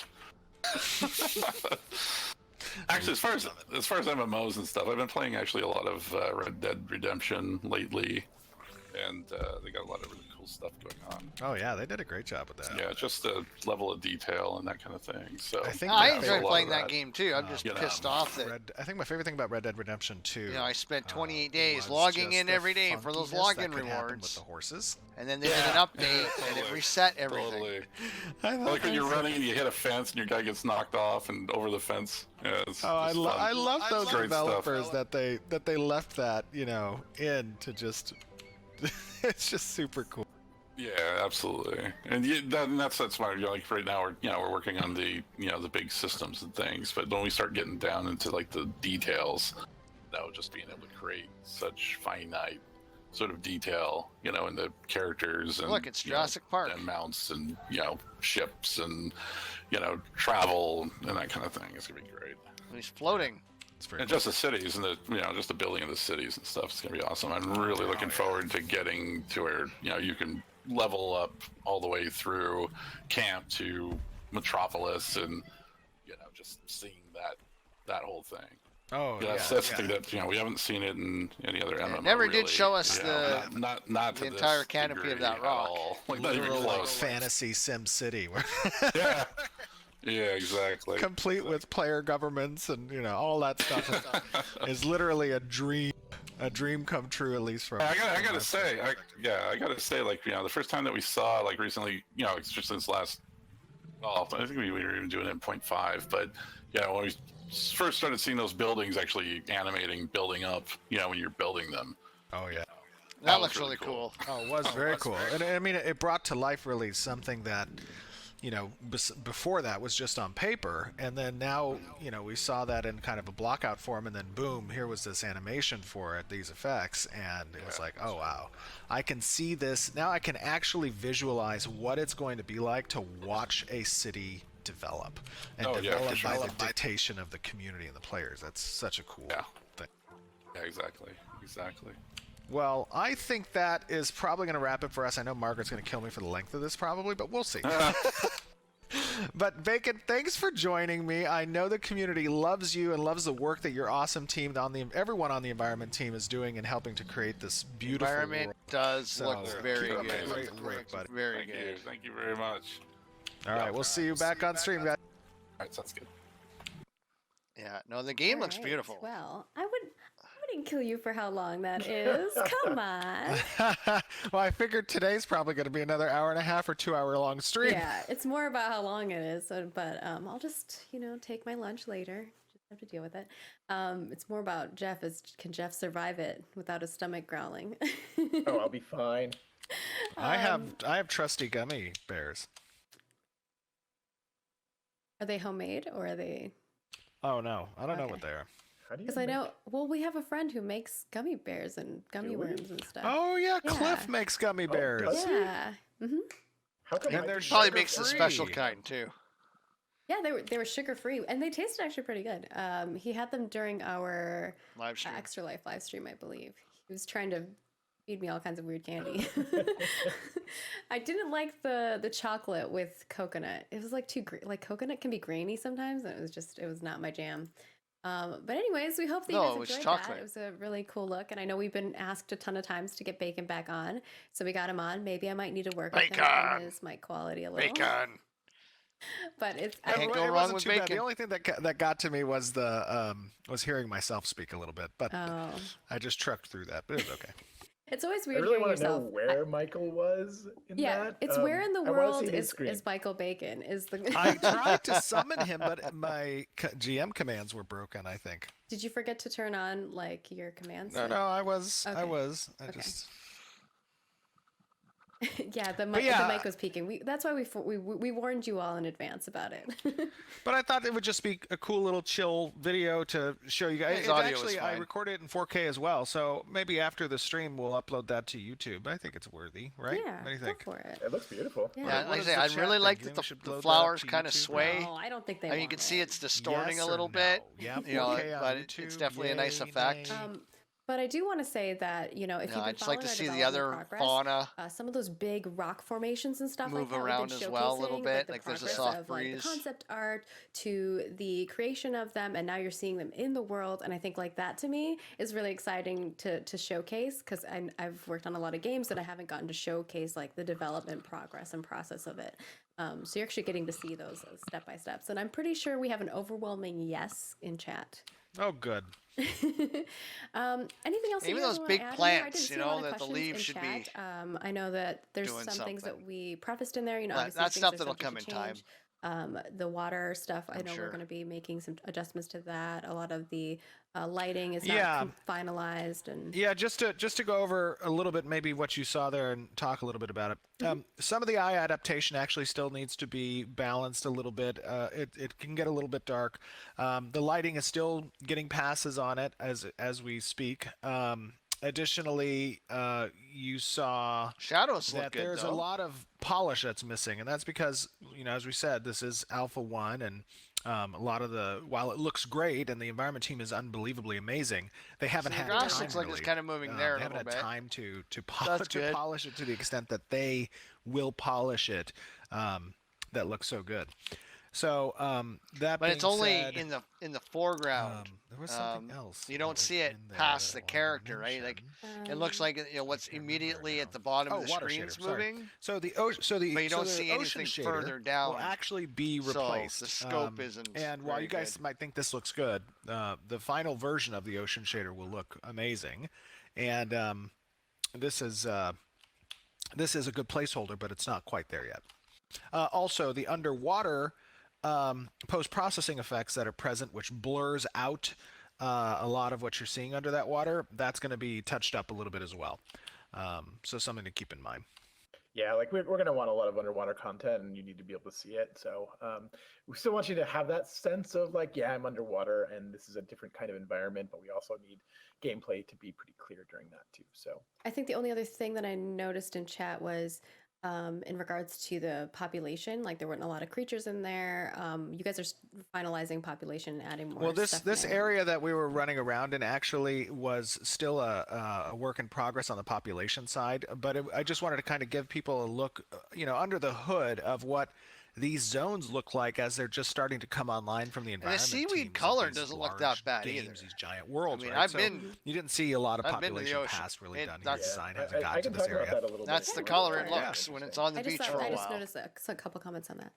Actually, as far as MMOs and stuff, I've been playing actually a lot of Red Dead Redemption lately, and they got a lot of really cool stuff going on. Oh yeah, they did a great job with that. Yeah, just the level of detail and that kind of thing. So I yeah, enjoyed a lot playing of that game too. I'm just pissed off that I think my favorite thing about Red Dead Redemption 2, I spent 28 days was logging just in the every day for those funkiness that login could happen with rewards, the horses. and then they did an update and it Totally. reset everything. Totally. I Like when you're running and you hit a fence and your guy gets knocked off and over the fence. Yeah, it's I fun. love those Great stuff. developers that they left that in to just it's just super cool. Yeah, absolutely. And that's why like right now we're working on the the big systems and things. But when we start getting down into like the details, just being able to create such finite sort of detail, in the characters and Look, it's Jurassic Park. and mounts and ships and travel and that kind of thing. It's gonna be great. He's floating. It's very And cool. just the cities and just the building of the cities and stuff is gonna be awesome. I'm really looking forward to getting to where you can level up all the way through camp to Metropolis and just seeing that whole thing. Oh yeah, That's the thing that we haven't seen it in any other MMO. It never did really. show us not the to entire this canopy of degree that at rock. all. Like not even literal like close. fantasy Sim City, where Yeah. Yeah, exactly. complete with player governments and all that stuff is literally a dream come true, at least for I gotta say, like the first time that we saw like recently, it's just since last. Well, I think we were even doing it in 0.5, but when we first started seeing those buildings actually animating, building up, when you're building them. Oh yeah. That was looks really cool. Oh, it was very cool. And I mean, it brought to life really something that, before that was just on paper. And then now, we saw that in kind of a blockout form. And then boom, here was this animation for it, these effects. And it was like, oh, wow. I can see this. Now I can actually visualize what it's going to be like to watch a city develop. And Oh, yeah, develop for by sure. the dictation of the community and the players. That's such a cool thing. Yeah, exactly. Well, I think that is probably going to wrap it for us. I know Margaret's going to kill me for the length of this probably, but we'll see. But Bacon, thanks for joining me. I know the community loves you and loves the work that your awesome team, everyone on the environment team is doing and helping to create this beautiful Environment world. does So, look very keep good. it amazing. Great, buddy. Very Thank you. good. Thank you very much. All right, we'll see you back on stream, guys. All right, sounds good. Yeah, no, the game looks Alright, beautiful. Well, I wouldn't kill you for how long that is. Come on. Well, I figured today's probably going to be another hour and a half or 2 hour long stream. Yeah, it's more about how long it is. But I'll just take my lunch later. Just have to deal with it. It's more about Jeff. Can Jeff survive it without his stomach growling? Oh, I'll be fine. I have trusty gummy bears. Are they homemade or are they? Oh no, I don't know Okay. what they are. How do you Because I make- know, well, we have a friend who makes gummy bears and gummy Do we? worms and stuff. Oh yeah, Yeah. Cliff makes gummy Oh, bears. does he? Yeah. hmm How come And I they're didn't Probably know makes the that? special sugar-free. kind too. Yeah, they were sugar free and they tasted actually pretty good. He had them during our Live stream. Extra Life live stream, I believe. He was trying to feed me all kinds of weird candy. I didn't like the chocolate with coconut. It was like like coconut can be grainy sometimes, and it was not my jam. But anyways, we hope that No, you it guys was enjoyed chocolate. that. It was a really cool look, and I know we've been asked a ton of times to get Bacon back on, so we got him on. Maybe I might need to work with him on Bacon! his mic quality a little. Bacon. But it's Can't It go wrong wasn't with too bad. bacon. The only thing that got to me was was hearing myself speak a little bit, but oh, I just trucked through that. But it was okay. it's always I weird really hearing want to know yourself. where Michael was in Yeah, that. it's where in the I wanna world see his is screen. Michael Bacon? Is the I tried to summon him, but my GM commands were broken, I think. Did you forget to turn on like your commands? No, I was. Okay. I Okay. just. Yeah, the yeah. mic was peaking. That's why we warned you all in advance about it. But I thought it would just be a cool little chill video to show you guys. His audio was Actually, I fine. recorded it in 4K as well, so maybe after the stream we'll upload that to YouTube. I think it's worthy, right? Yeah, What do you go think? for it. It looks beautiful. Yeah. Yeah, What like I does say, the I chat really think? like Do you that think we should the load that up flowers to kind of YouTube? sway. No, I don't think they. I mean, you can see it's distorting Yes a or little no? bit. Yeah, You know, 4K on but it's YouTube, definitely a nice yay, effect. nay. But I do want to say that, you know, if You you've know, been I'd just like to following our see the development other progress, fauna some of those big rock formations and stuff move like that around we've as been well a little showcasing, bit. the Like there's a progress soft of like the breeze. concept art to the creation of them, and now you're seeing them in the world. And I think like that to me is really exciting to showcase, because I've worked on a lot of games that I haven't gotten to showcase like the development progress and process of it. So you're actually getting to see those step by steps, and I'm pretty sure we have an overwhelming yes in chat. Oh, good. Anything else? Even you guys those wanna big add in here? I plants, didn't you see a know, lot of that the questions leaves in should chat. be I know that there's doing some things that something. we prefaced in there. You know, That- obviously that's things stuff are that'll subject come to in time. change. The water stuff, I I'm know sure. we're going to be making some adjustments to that. A lot of the lighting is Yeah. not finalized, and Yeah, just to go over a little bit, maybe what you saw there, and talk a little bit about it. Some of the eye adaptation actually still needs to be balanced a little bit. It can get a little bit dark. The lighting is still getting passes on it as we speak. Additionally, you saw Shadows look that good there's though. a lot of polish that's missing, and that's because, you know, as we said, this is Alpha 1, and a lot of while it looks great and the environment team is unbelievably amazing, they haven't So the had grass time looks like it's really. kind of moving there a They haven't little had bit. time to That's good. polish it to the extent that they will polish it. That looks so good. So that But it's being only said, in the foreground. there was something else. You that don't was see it in there past that I the wanted to character, right? Like mention. it looks like, you know, what's can't remember immediately now. at the bottom Oh, of the water screen's shader, sorry. moving. So the But you don't the see ocean anything shader further down. will actually be So replaced. the scope isn't And while very you guys good. might think this looks good, the final version of the ocean shader will look amazing. And this is a good placeholder, but it's not quite there yet. Also, the underwater post-processing effects that are present, which blurs out a lot of what you're seeing under that water, that's going to be touched up a little bit as well. So something to keep in mind. Yeah, like we're going to want a lot of underwater content, and you need to be able to see it. So we still want you to have that sense of like, yeah, I'm underwater, and this is a different kind of environment, but we also need gameplay to be pretty clear during that too. So I think the only other thing that I noticed in chat was in regards to the population, like there weren't a lot of creatures in there. You guys are finalizing population and adding more. Well, this stuff in there. area that we were running around in actually was still a work in progress on the population side, but I just wanted to kind of give people a look, you know, under the hood of what these zones look like as they're just starting to come online from the And the environment. seaweed teams of color these doesn't look that large bad games, either. These giant worlds, I mean, right? I've So been- you didn't see a lot of I've been to the population ocean. past really done here. That's- Design hasn't I gotten to can this talk about area. that a little That's bit. the more. color it Yeah. looks when it's on the I just beach thought, for I a just while. noticed a couple comments on that.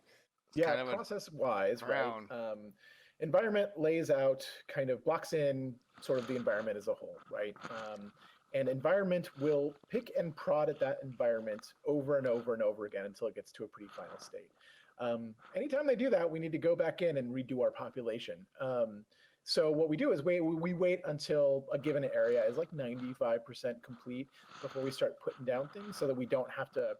Yeah, kind of a process-wise, right? brown. Environment lays out, kind of blocks in sort of the environment as a whole, right? And environment will pick and prod at that environment over and over and over again until it gets to a pretty final state. Anytime they do that, we need to go back in and redo our population. So what we do is we wait until a given area is like 95% complete before we start putting down things, so that we don't have to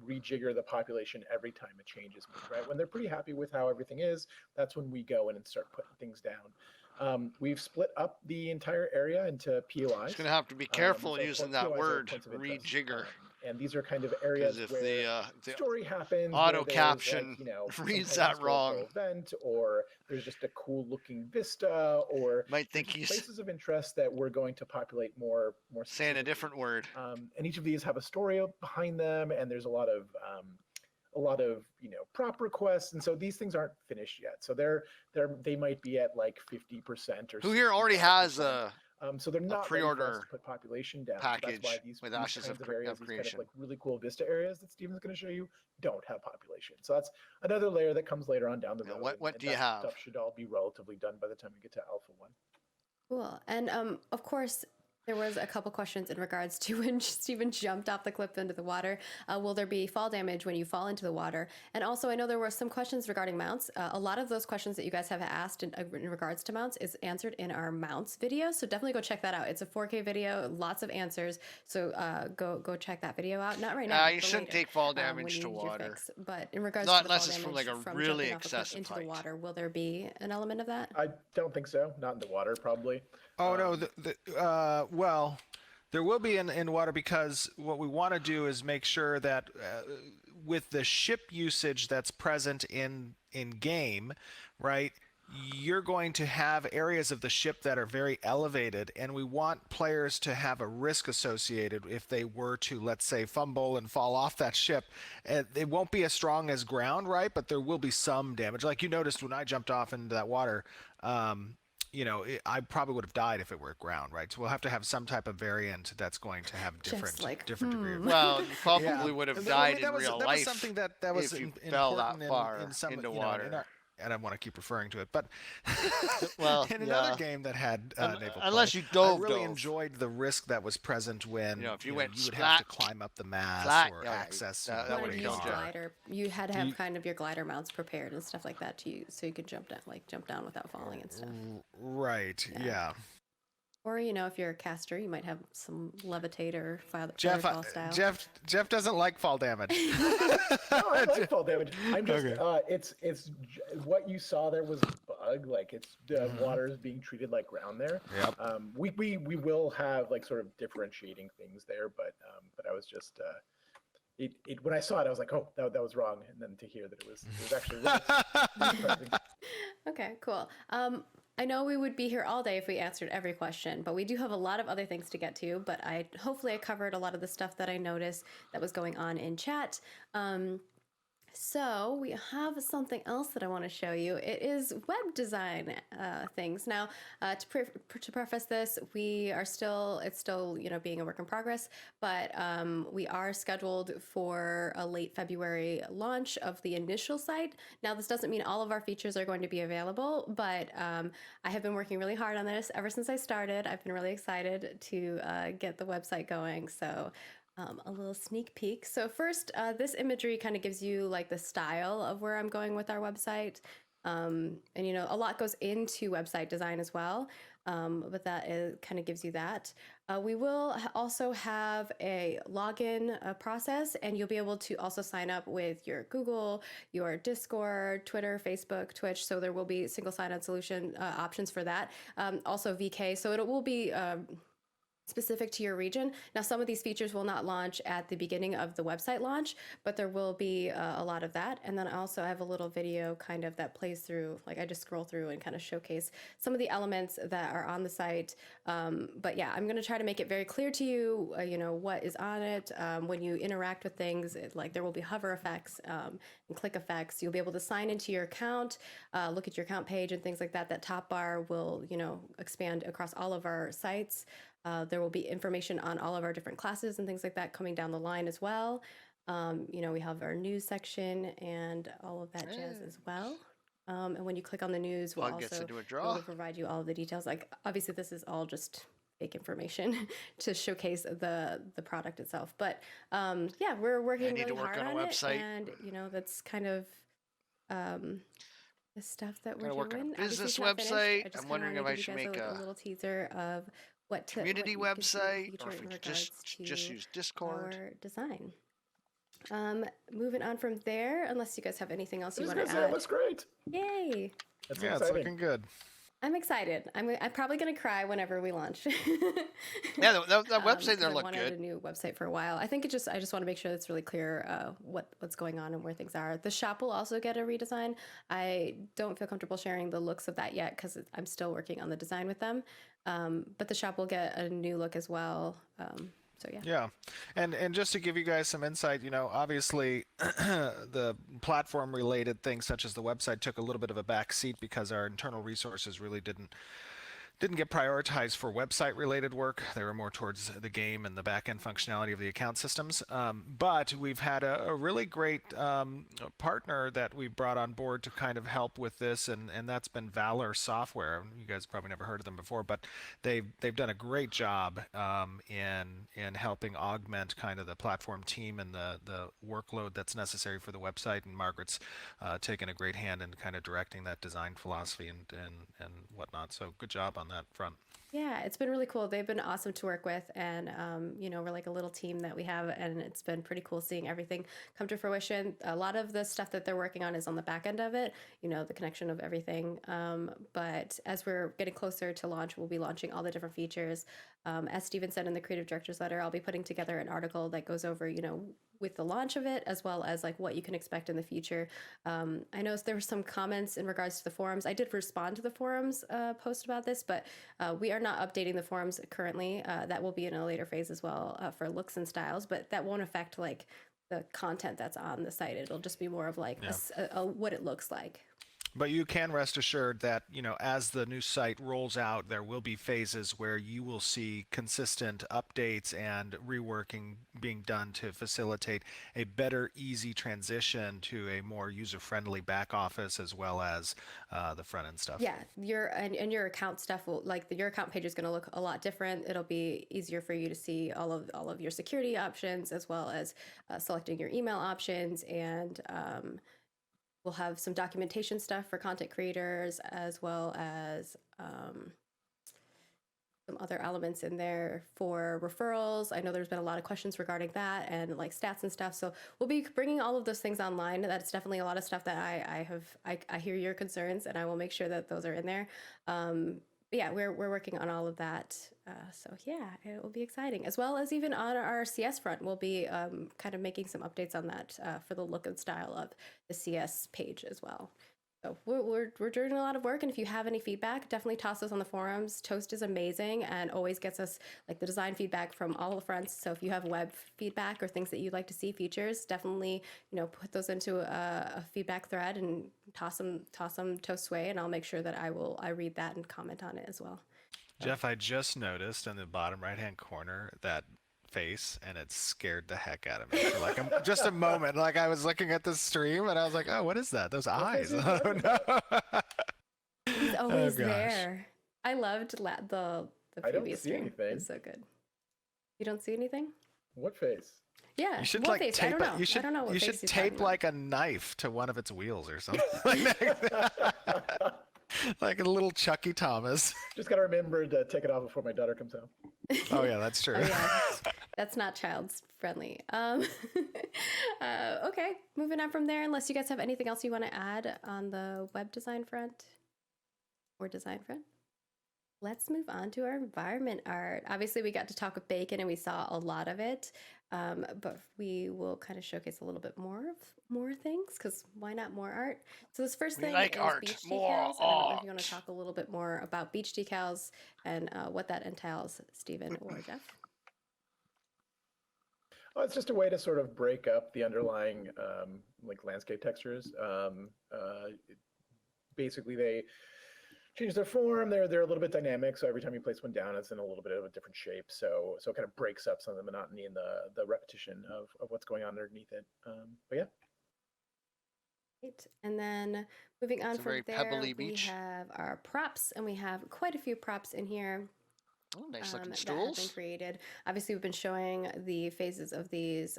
rejigger the population every time a change is made, right? When they're pretty happy with how everything is, that's when we go in and start putting things down. We've split up the entire area into POIs. It's gonna have to be careful using that word, rejigger. And these are kind of Because areas if where the story happens, auto where there's, caption like, you know, some reads kind of that wrong, historical event, or there's just a cool looking vista, or might think just he's places of interest that we're going to populate more saying a specifically. different word. And each of these have a story behind them, and there's a lot of you know, prop requests, and so these things aren't finished yet. So they might be at like 50% or. Who here already has a so they're not pre-order ready for us to put population down. package So that's why these with these Ashes kinds of areas, these kind Creation? of like really cool vista areas that Steven's going to show you, don't have population. So that's another layer that comes later on down the Now, road. what and do you that have? Stuff should all be relatively done by the time we get to Alpha 1. Cool. And of course, there was a couple questions in regards to when Steven jumped off the cliff into the water. Will there be fall damage when you fall into the water? And also, I know there were some questions regarding mounts. A lot of those questions that you guys have asked in regards to mounts is answered in our mounts video. So definitely go check that out. It's a 4K video, lots of answers. So go check that video out. Not right now. You shouldn't later, take fall when damage you to need your water. fix. But in regards Not to the fall unless it's from damage like a from really jumping off a cliff excessive into height. the water, will there be an element of that? I don't think so. Not in the water, probably. Oh no, well, there will be in water, because what we want to do is make sure that with the ship usage that's present in game, right? You're going to have areas of the ship that are very elevated, and we want players to have a risk associated if they were to, let's say, fumble and fall off that ship. It won't be as strong as ground, right? But there will be some damage. Like you noticed when I jumped off into that water, you know, I probably would have died if it were ground, right? So we'll have to have some type of variant that's going to have different degree of. Well, you probably Yeah. would have I mean, died that in was, real that life was something that was if you important fell that far in some, into you know, water. I don't want to keep referring to it, but Well, in another game that had naval unless play, you dove, I really enjoyed the risk that was present when You know, if you went you would have to splat, climb up the mast flat, or yeah, access. that You would wanted have to use killed you. glider. You had to have kind of your glider mounts prepared and stuff like that so you could jump down without falling and stuff. Right. Yeah. Or if you're a caster, you might have some levitate or Jeff, fall style. Jeff doesn't like fall damage. No, I like fall damage. I'm just it's what you saw there was bug. Like it's the water is being treated like ground there. Yep. We will have like sort of differentiating things there, but I was just when I saw it, I was like, oh, that was wrong, and then to hear that it was actually really surprising. Okay, cool. I know we would be here all day if we answered every question, but we do have a lot of other things to get to. But hopefully I covered a lot of the stuff that I noticed that was going on in chat. So we have something else that I want to show you. It is web design things. Now, to preface this, it's still being a work in progress, but we are scheduled for a late February launch of the initial site. Now, this doesn't mean all of our features are going to be available, but I have been working really hard on this ever since I started. I've been really excited to get the website going. So a little sneak peek. So first, this imagery kind of gives you like the style of where I'm going with our website. And a lot goes into website design as well. But that kind of gives you that. We will also have a login process, and you'll be able to also sign up with your Google, your Discord, Twitter, Facebook, Twitch. So there will be single sign-on solution options for that. Also VK. So it will be specific to your region. Now, some of these features will not launch at the beginning of the website launch, but there will be a lot of that. And then also I have a little video kind of that plays through, like I just scroll through and kind of showcase some of the elements that are on the site. But yeah, I'm going to try to make it very clear to you, what is on it. When you interact with things, like there will be hover effects and click effects. You'll be able to sign into your account, look at your account page and things like that. That top bar will, expand across all of our sites. There will be information on all of our different classes and things like that coming down the line as well. We have our news section and all of that jazz as well. And when you click on the news, we'll also be able to provide you all of the details. Like obviously this is all just fake information to showcase the product itself. But yeah, we're working really hard on it. And that's kind of the stuff that we're doing. Business website. I'm wondering if I should make a little teaser of community website, or if we could just use Discord. Our design. Moving on from there, unless you guys have anything else I you was want gonna to say it add. looks great. Yay! That's Yeah, it's exciting. looking good. I'm excited. I'm probably gonna cry whenever we launch. Yeah, that website 'Cause there I've looked wanted good. a new website for a while. I think I just want to make sure it's really clear what's going on and where things are. The shop will also get a redesign. I don't feel comfortable sharing the looks of that yet because I'm still working on the design with them. But the shop will get a new look as well. So yeah. Yeah, and just to give you guys some insight, obviously the platform related things such as the website took a little bit of a back seat because our internal resources really didn't get prioritized for website related work. They were more towards the game and the back end functionality of the account systems. But we've had a really great partner that we brought on board to kind of help with this, and that's been Valor Software. You guys probably never heard of them before, but they've done a great job in helping augment kind of the platform team and the workload that's necessary for the website. And Margaret's taken a great hand in kind of directing that design philosophy and whatnot. So good job on that front. Yeah, it's been really cool. They've been awesome to work with, and we're like a little team that we have, and it's been pretty cool seeing everything come to fruition. A lot of the stuff that they're working on is on the back end of it, the connection of everything. But as we're getting closer to launch, we'll be launching all the different features. As Steven said in the creative director's letter, I'll be putting together an article that goes over, with the launch of it, as well as like what you can expect in the future. I know there were some comments in regards to the forums. I did respond to the forums post about this, but we are not updating the forums currently. That will be in a later phase as well for looks and styles, but that won't affect like the content that's on the site. It'll just be more of like what it looks like. But you can rest assured that, as the new site rolls out, there will be phases where you will see consistent updates and reworking being done to facilitate a better, easy transition to a more user-friendly back office as well as the front end stuff. Yeah, your account stuff will your account page is going to look a lot different. It'll be easier for you to see all of your security options as well as selecting your email options, and we'll have some documentation stuff for content creators as well as some other elements in there for referrals. I know there's been a lot of questions regarding that and like stats and stuff. So we'll be bringing all of those things online. That's definitely a lot of stuff that I hear your concerns, and I will make sure that those are in there. But yeah, we're working on all of that. So yeah, it will be exciting. As well as even on our CS front, we'll be kind of making some updates on that for the look and style of the CS page as well. So we're doing a lot of work, and if you have any feedback, definitely toss us on the forums. Toast is amazing and always gets us like the design feedback from all the fronts. So if you have web feedback or things that you'd like to see features, definitely put those into a feedback thread and toss them Toast's way, and I'll make sure that I read that and comment on it as well. Jeff, I just noticed in the bottom right-hand corner that face, and it scared the heck out of me for like just a moment. Like I was looking at the stream and I was like, oh, what is that? Those eyes. Oh no. He's always gosh. there. I loved the I don't previous see stream. anything. It was so good. You don't see anything? What face? Yeah. You should what like face? tape I don't know. it. I don't know what You face should he's tape talking like a knife to one of its wheels or something. Like a little Chucky Thomas. Just gotta remember to take it off before my daughter comes home. Oh yeah, that's true. Oh, yeah. That's not child's friendly. Okay, moving on from there, unless you guys have anything else you want to add on the web design front or design front. Let's move on to our environment art. Obviously, we got to talk with Bacon and we saw a lot of it, but we will kind of showcase a little bit more things, because why not more art? So this first thing like is art. beach More decals. And I don't know if you art. want to talk a little bit more about beach decals and what that entails, Stephen or Jeff. Oh, it's just a way to sort of break up the underlying like landscape textures. Basically, they change their form. They're a little bit dynamic, so every time you place one down, it's in a little bit of a different shape. So it kind of breaks up some of the monotony and the repetition of what's going on underneath it. But yeah. Right. And then moving on It's a from very there, pebbly we beach. have our props, and we have quite a few props in here. Oh, nice looking That have been stools. created. Obviously, we've been showing the phases of these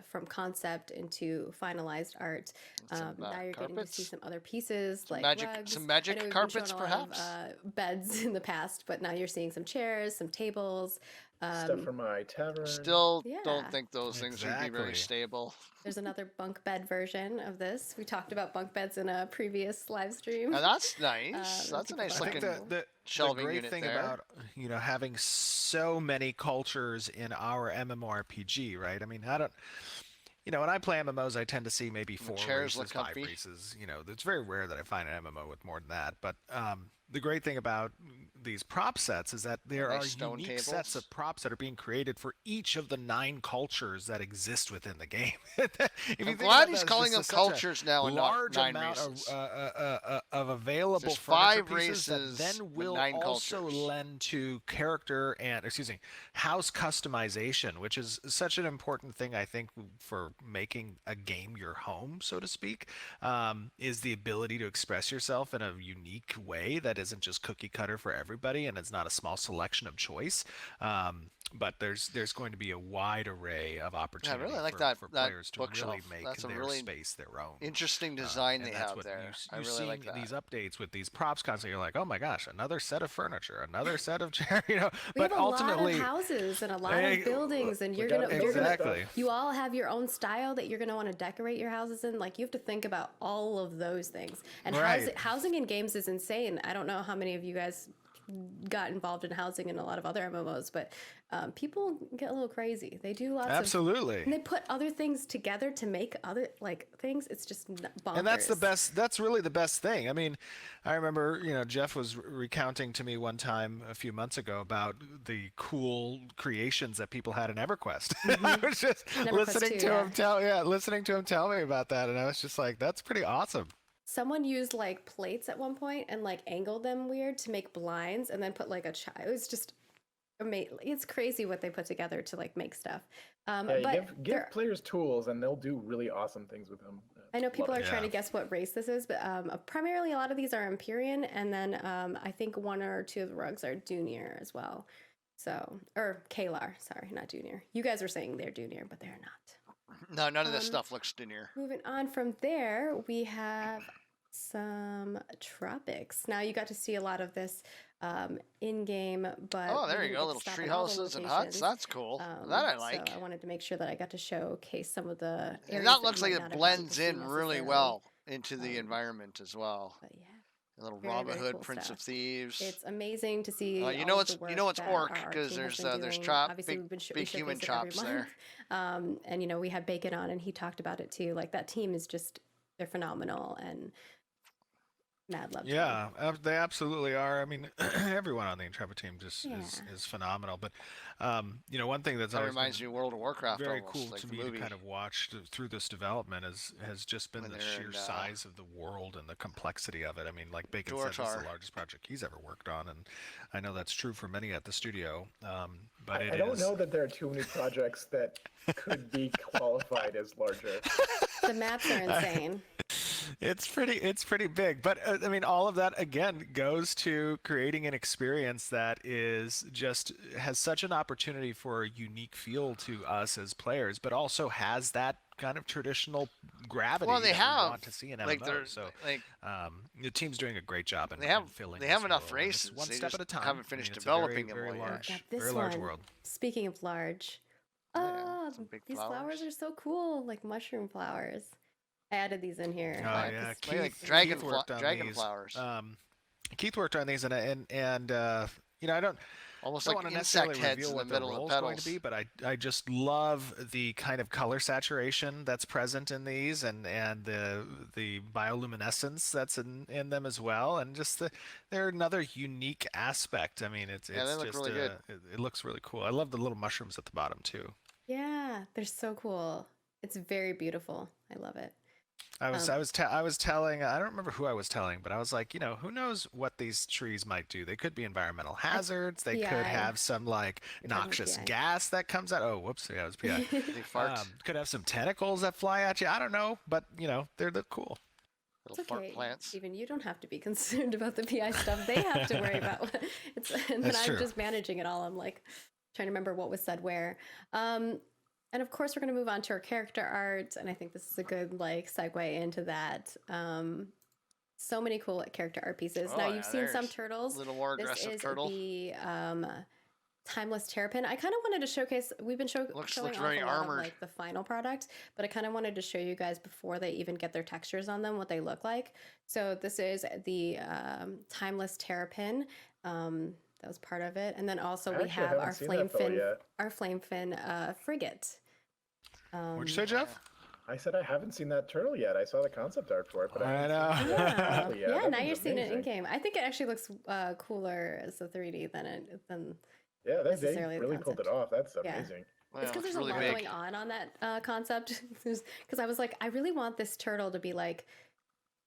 from concept into finalized art. Some, Now you're getting to see carpets. some other pieces Some like magic- rugs. some magic I know we've carpets, been showing a lot perhaps? of, beds in the past, but now you're seeing some chairs, some tables. Stuff for my tavern. Still Yeah. don't think those things would be very Exactly. stable. There's another bunk bed version of this. We talked about bunk beds in a previous live stream. Now that's nice. that That's a people nice thought I think looking the shelving great unit thing there. about having so many cultures in our MMORPG, right? I mean, I don't. When I play MMOs, I tend to see maybe The 4 chairs look races, 5 comfy. races. It's very rare that I find an MMO with more than that. But the great thing about these prop sets is that there Nice are stone unique sets tables. of props that are being created for each of the 9 cultures that exist within the game. If you I'm think glad about he's that, it's calling them just such a cultures now and not large 9 amount races. of available There's furniture 5 pieces that races, then but will 9 also cultures. lend to character and house customization, which is such an important thing, I think, for making a game your home, so to speak, is the ability to express yourself in a unique way that isn't just cookie cutter for everybody, and it's not a small selection of choice. But there's going to be a wide array of Yeah, I opportunity really like for that players to bookshelf. really make That's a their really space their own. interesting design they And that's have what there. I you really seeing like that. these updates with these props constantly. You're like, oh my gosh, another set of furniture, another set of chair. We But have a ultimately, lot of houses and a lot Eh, of buildings, and We you're got gonna exactly. you all have your own style that you're gonna want to decorate your houses in. Like you have to think about all of those things. And Right. housing in games is insane. I don't know how many of you guys got involved in housing in a lot of other MMOs, but people get a little crazy. They do lots of Absolutely. and they put other things together to make other things. It's just bonkers. And that's the best. That's really the best thing. I mean, I remember, Jeff was recounting to me one time a few months ago about the cool creations that people had in EverQuest. I was just EverQuest listening 2, to him listening to him tell me about that, and I was just like, that's pretty awesome. Someone used like plates at one point and like angled them weird to make blinds, and then put like a child. It was just amazing. It's crazy what they put together to like make stuff. Yeah, you But give players tools, and they'll do really awesome things with them. I know people Love are it. trying to Yeah. guess what race this is, but primarily a lot of these are Empyrean, and then I think 1 or 2 of the rugs are Junior as well. So, or Kalar, sorry, not Junior. You guys are saying they're Junior, but they're not. No, none of this Um, stuff looks linear. Moving on from there, we have some tropics. Now you got to see a lot of this in game, but Oh, we there you didn't go, get to little stop tree in all the houses and huts. locations. That's cool. That I like. So I wanted to make sure that I got to showcase some of the areas And that you looks might like not it have gotten to blends see in really necessarily. well into the Um, environment as well. But yeah, A little very, Robin very Hood, cool Prince of stuff. Thieves. It's amazing to see. You all know of it's the you know work it's that orc our because team has there's been there's doing. chop Obviously, big we've been big we human showcase it every chops there. month. And we had Bacon on, and he talked about it too. Like that team is just they're phenomenal, and mad love. to them. Yeah, they absolutely are. I mean, everyone on the Intrepid team just Yeah. is phenomenal. But one thing that's That always reminds been me of World of Warcraft very almost, cool like to the me to movie. kind of watch through this development has just been When the they're sheer in, size of the world and the complexity of it. I mean, like Bacon said, this is Dortar. the largest project he's ever worked on, and I know that's true for many at the studio. But I don't know that there are too many projects that could be qualified as larger. The maps are insane. It's pretty big, but I mean, all of that again goes to creating an experience that is just has such an opportunity for a unique feel to us as players, but also has that kind of traditional gravity Well, they that we have want to see in like MMOs. they're So like the team's doing a great job in, they have in filling they this have enough world, and it's races. one They step just at a time. haven't I mean, finished it's a very, developing them very all yet. large, Yeah, this very large one. world. Speaking of large, Yeah, some big these flowers. flowers are so cool, like mushroom flowers. I added these in here. Oh Right. yeah, It's like Keith dragon worked on dragon these. flowers. Keith worked on these, and I don't Almost don't like want to insect necessarily heads reveal in the what the middle of role the is going to petals. be, but I just love the kind of color saturation that's present in these, and the bioluminescence that's in them as well, and just they're another unique aspect. I mean, it's Yeah, they look just really good. it looks really cool. I love the little mushrooms at the bottom too. Yeah, they're so cool. It's very beautiful. I love it. I was telling, I don't remember who I was telling, but I was like, who knows what these trees might do? They could be environmental hazards. They could PI. have some like You're talking noxious PI. gas that comes out. Oh, whoops, yeah, it was PI. They fart. Could have some tentacles that fly at you. I don't know, but they look cool. Little It's fart okay, plants. Stephen. You don't have to be concerned about the PI stuff. They have to worry about it's, and then That's I'm true. just managing it all. I'm like trying to remember what was said where. And of course, we're going to move on to our character art, and I think this is a good segue into that. So many cool character art pieces. Oh, now yeah, you've seen some there's turtles. Little more This aggressive is turtle. the timeless terrapin. I kind of wanted to showcase. We've been showing Looks off very a lot armored. of like the final product, but I kind of wanted to show you guys before they even get their textures on them what they look like. So this is the timeless terrapin. That was part of it, and then also we Actually, I have haven't seen that fellow yet. our flame fin frigate. What'd you say, Jeff? I said I haven't seen that turtle yet. I saw the concept art for it, but I I haven't seen know. it yet. Yeah, That now thing's you're seeing it in amazing. game. I think it actually looks cooler as a 3D than Yeah, they necessarily the really pulled it concept. off. That's Yeah. amazing. Well, It's because it's there's really a lot big. going on that concept. Because I was like, I really want this turtle to be like,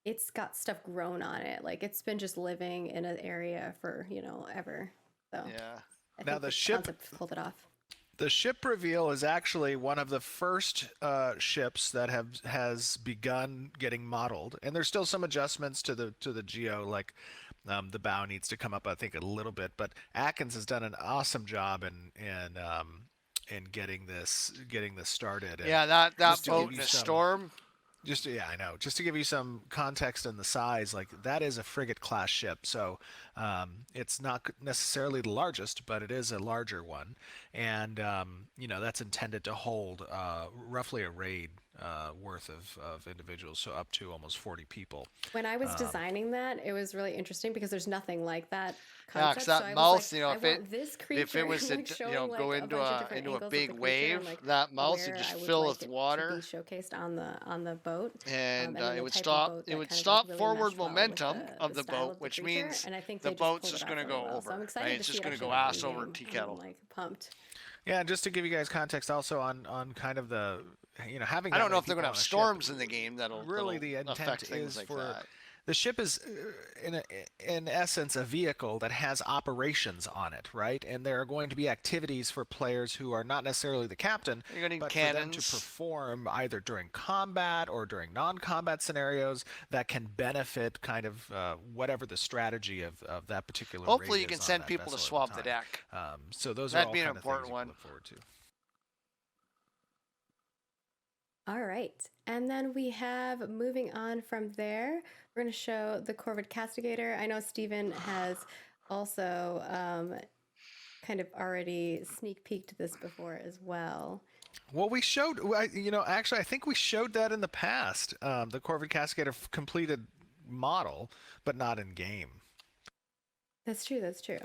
it's got stuff grown on it. Like it's been just living in an area for ever. So Yeah. I Now think the the ship- concept pulled it off. The ship reveal is actually one of the first ships that has begun getting modeled, and there's still some adjustments to the geo, like the bow needs to come up, I think, a little bit. But Atkins has done an awesome job in getting this started. And Yeah, that just to give boat you in a some- storm. Yeah, I know. Just to give you some context and the size, like that is a frigate class ship. So it's not necessarily the largest, but it is a larger one, and that's intended to hold roughly a raid worth of individuals, so up to almost 40 people. When I was designing that, it was really interesting because there's nothing like that Yeah, 'cause concept. that so I mouth, was like, you know, I if it- want this creature, If it was to like, showing, go like, into bunch of a different into a angles of big the creature and, wave, like, that mouth would where just I would fill like with it water, to be showcased on the boat, and then it the would type of stop. boat It that would kind of, stop like, really forward meshed well with momentum of the style boat, of the which creature, means and I think the they just boat's pulled just it going to off really go well. over. So I'm Right? excited It's to just see it going to actually go like, ass in over game. tea I'm, kettle. like pumped. Yeah, and just to give you guys context, also on kind of the having. I that don't know many if they're going people to on have a ship, storms in the game that'll really the affect intent things is like for that. the ship is in essence a vehicle that has operations on it, right? And there are going to be activities for players who are not necessarily the captain, You're going to need but for them to cannons. perform either during combat or during non-combat scenarios that can benefit kind of whatever the strategy of that particular Hopefully, raid you can is on send that people to vessel at swab the time. deck. So those That'd are all be an kind of things important you one. can look forward to. All right. And then we have, moving on from there, we're going to show the Corvid Castigator. I know Steven has also kind of already sneak peeked this before as well. Well, we showed, actually, I think we showed that in the past, the Corvid Cascade completed model, but not in game. That's true. That's true.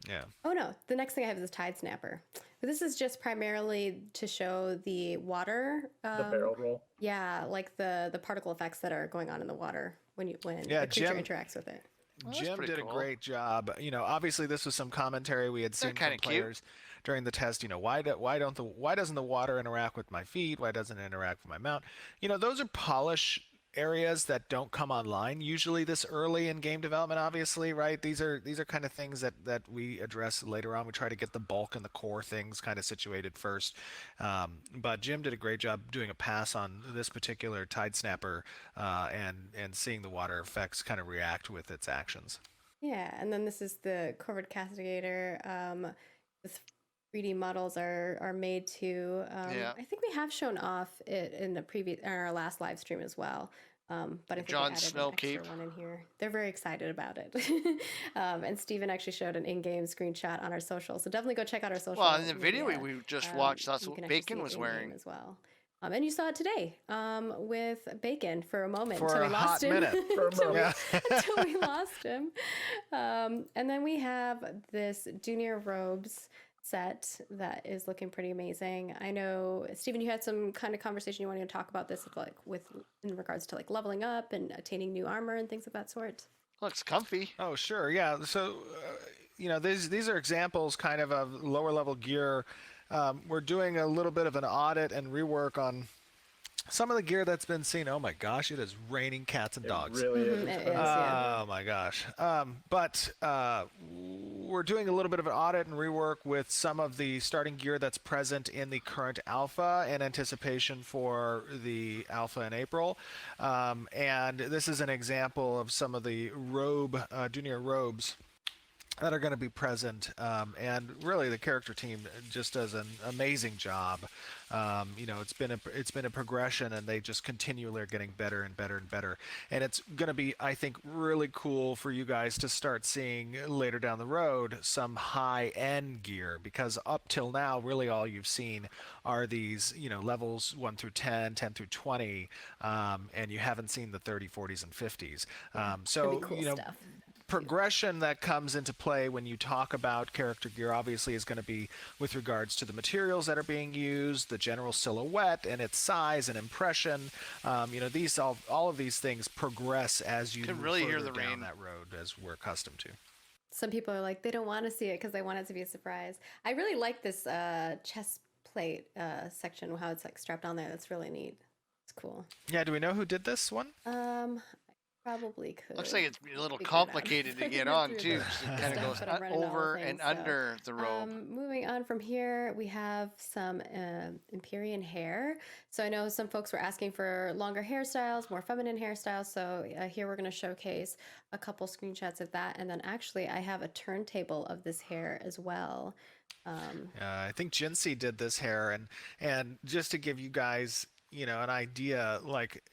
Yeah. Oh no, the next thing I have is a Tide Snapper. But this is just primarily to show the water. The barrel roll. Yeah, like the particle effects that are going on in the water when the creature Jim- interacts with it. Well, that's Jim pretty did cool. a great job. Obviously this was some commentary we had They're seen from kinda cute. players during the test. Why doesn't the water interact with my feet? Why doesn't it interact with my mount? Those are polish areas that don't come online usually this early in game development, obviously, right? These are kind of things that we address later on. We try to get the bulk and the core things kind of situated first. But Jim did a great job doing a pass on this particular Tide Snapper and seeing the water effects kind of react with its actions. Yeah, and then this is the Corvid Castigator. The 3D models are made to. Yeah. I think we have shown off it in our last live stream as well. But I think Jon we added Snow an extra cape. one in here. They're very excited about it. And Steven actually showed an in-game screenshot on our social. So definitely go check out our social. Well, in the video media. we just watched, that's You what can actually Bacon see it was in-game wearing. as well. And you saw it today with Bacon for a moment For until a we lost hot him. minute. For a Until we- moment. until we lost him. And then we have this Junior Robes set that is looking pretty amazing. I know, Stephen, you had some kind of conversation you wanted to talk about this in regards to like leveling up and attaining new armor and things of that sort. Looks comfy. Oh, sure. Yeah. So, these are examples kind of lower level gear. We're doing a little bit of an audit and rework on some of the gear that's been seen. Oh my gosh, it is raining cats and dogs. It really is. It expensive. is, yeah. Oh my gosh. But we're doing a little bit of an audit and rework with some of the starting gear that's present in the current alpha in anticipation for the alpha in April. And this is an example of some of the junior robes that are going to be present, and really the character team just does an amazing job. It's been a progression, and they just continually are getting better and better and better. And it's going to be, I think, really cool for you guys to start seeing later down the road some high-end gear, because up till now, really all you've seen are these levels 1 through 10, 10 through 20, and you haven't seen the 30, 40s, and 50s. Gonna be cool stuff. Progression that comes into play when you talk about character gear obviously is going to be with regards to the materials that are being used, the general silhouette and its size and impression. These all of these things progress as you Can move really further hear the down rain. that road, as we're accustomed to. Some people are like, they don't want to see it because they want it to be a surprise. I really like this chest plate section, how it's like strapped on there. That's really neat. It's cool. Yeah, do we know who did this one? Probably could. Looks like it's a little figure it out. complicated to Figure get it on through too. the 'Cause it kind of stuff, goes but I'm running all the over and things, so, under the robe. Moving on from here, we have some Empyrean hair. So I know some folks were asking for longer hairstyles, more feminine hairstyles. So here we're going to showcase a couple screenshots of that. And then actually I have a turntable of this hair as well. I think Jinsey did this hair, and just to give you guys an idea, like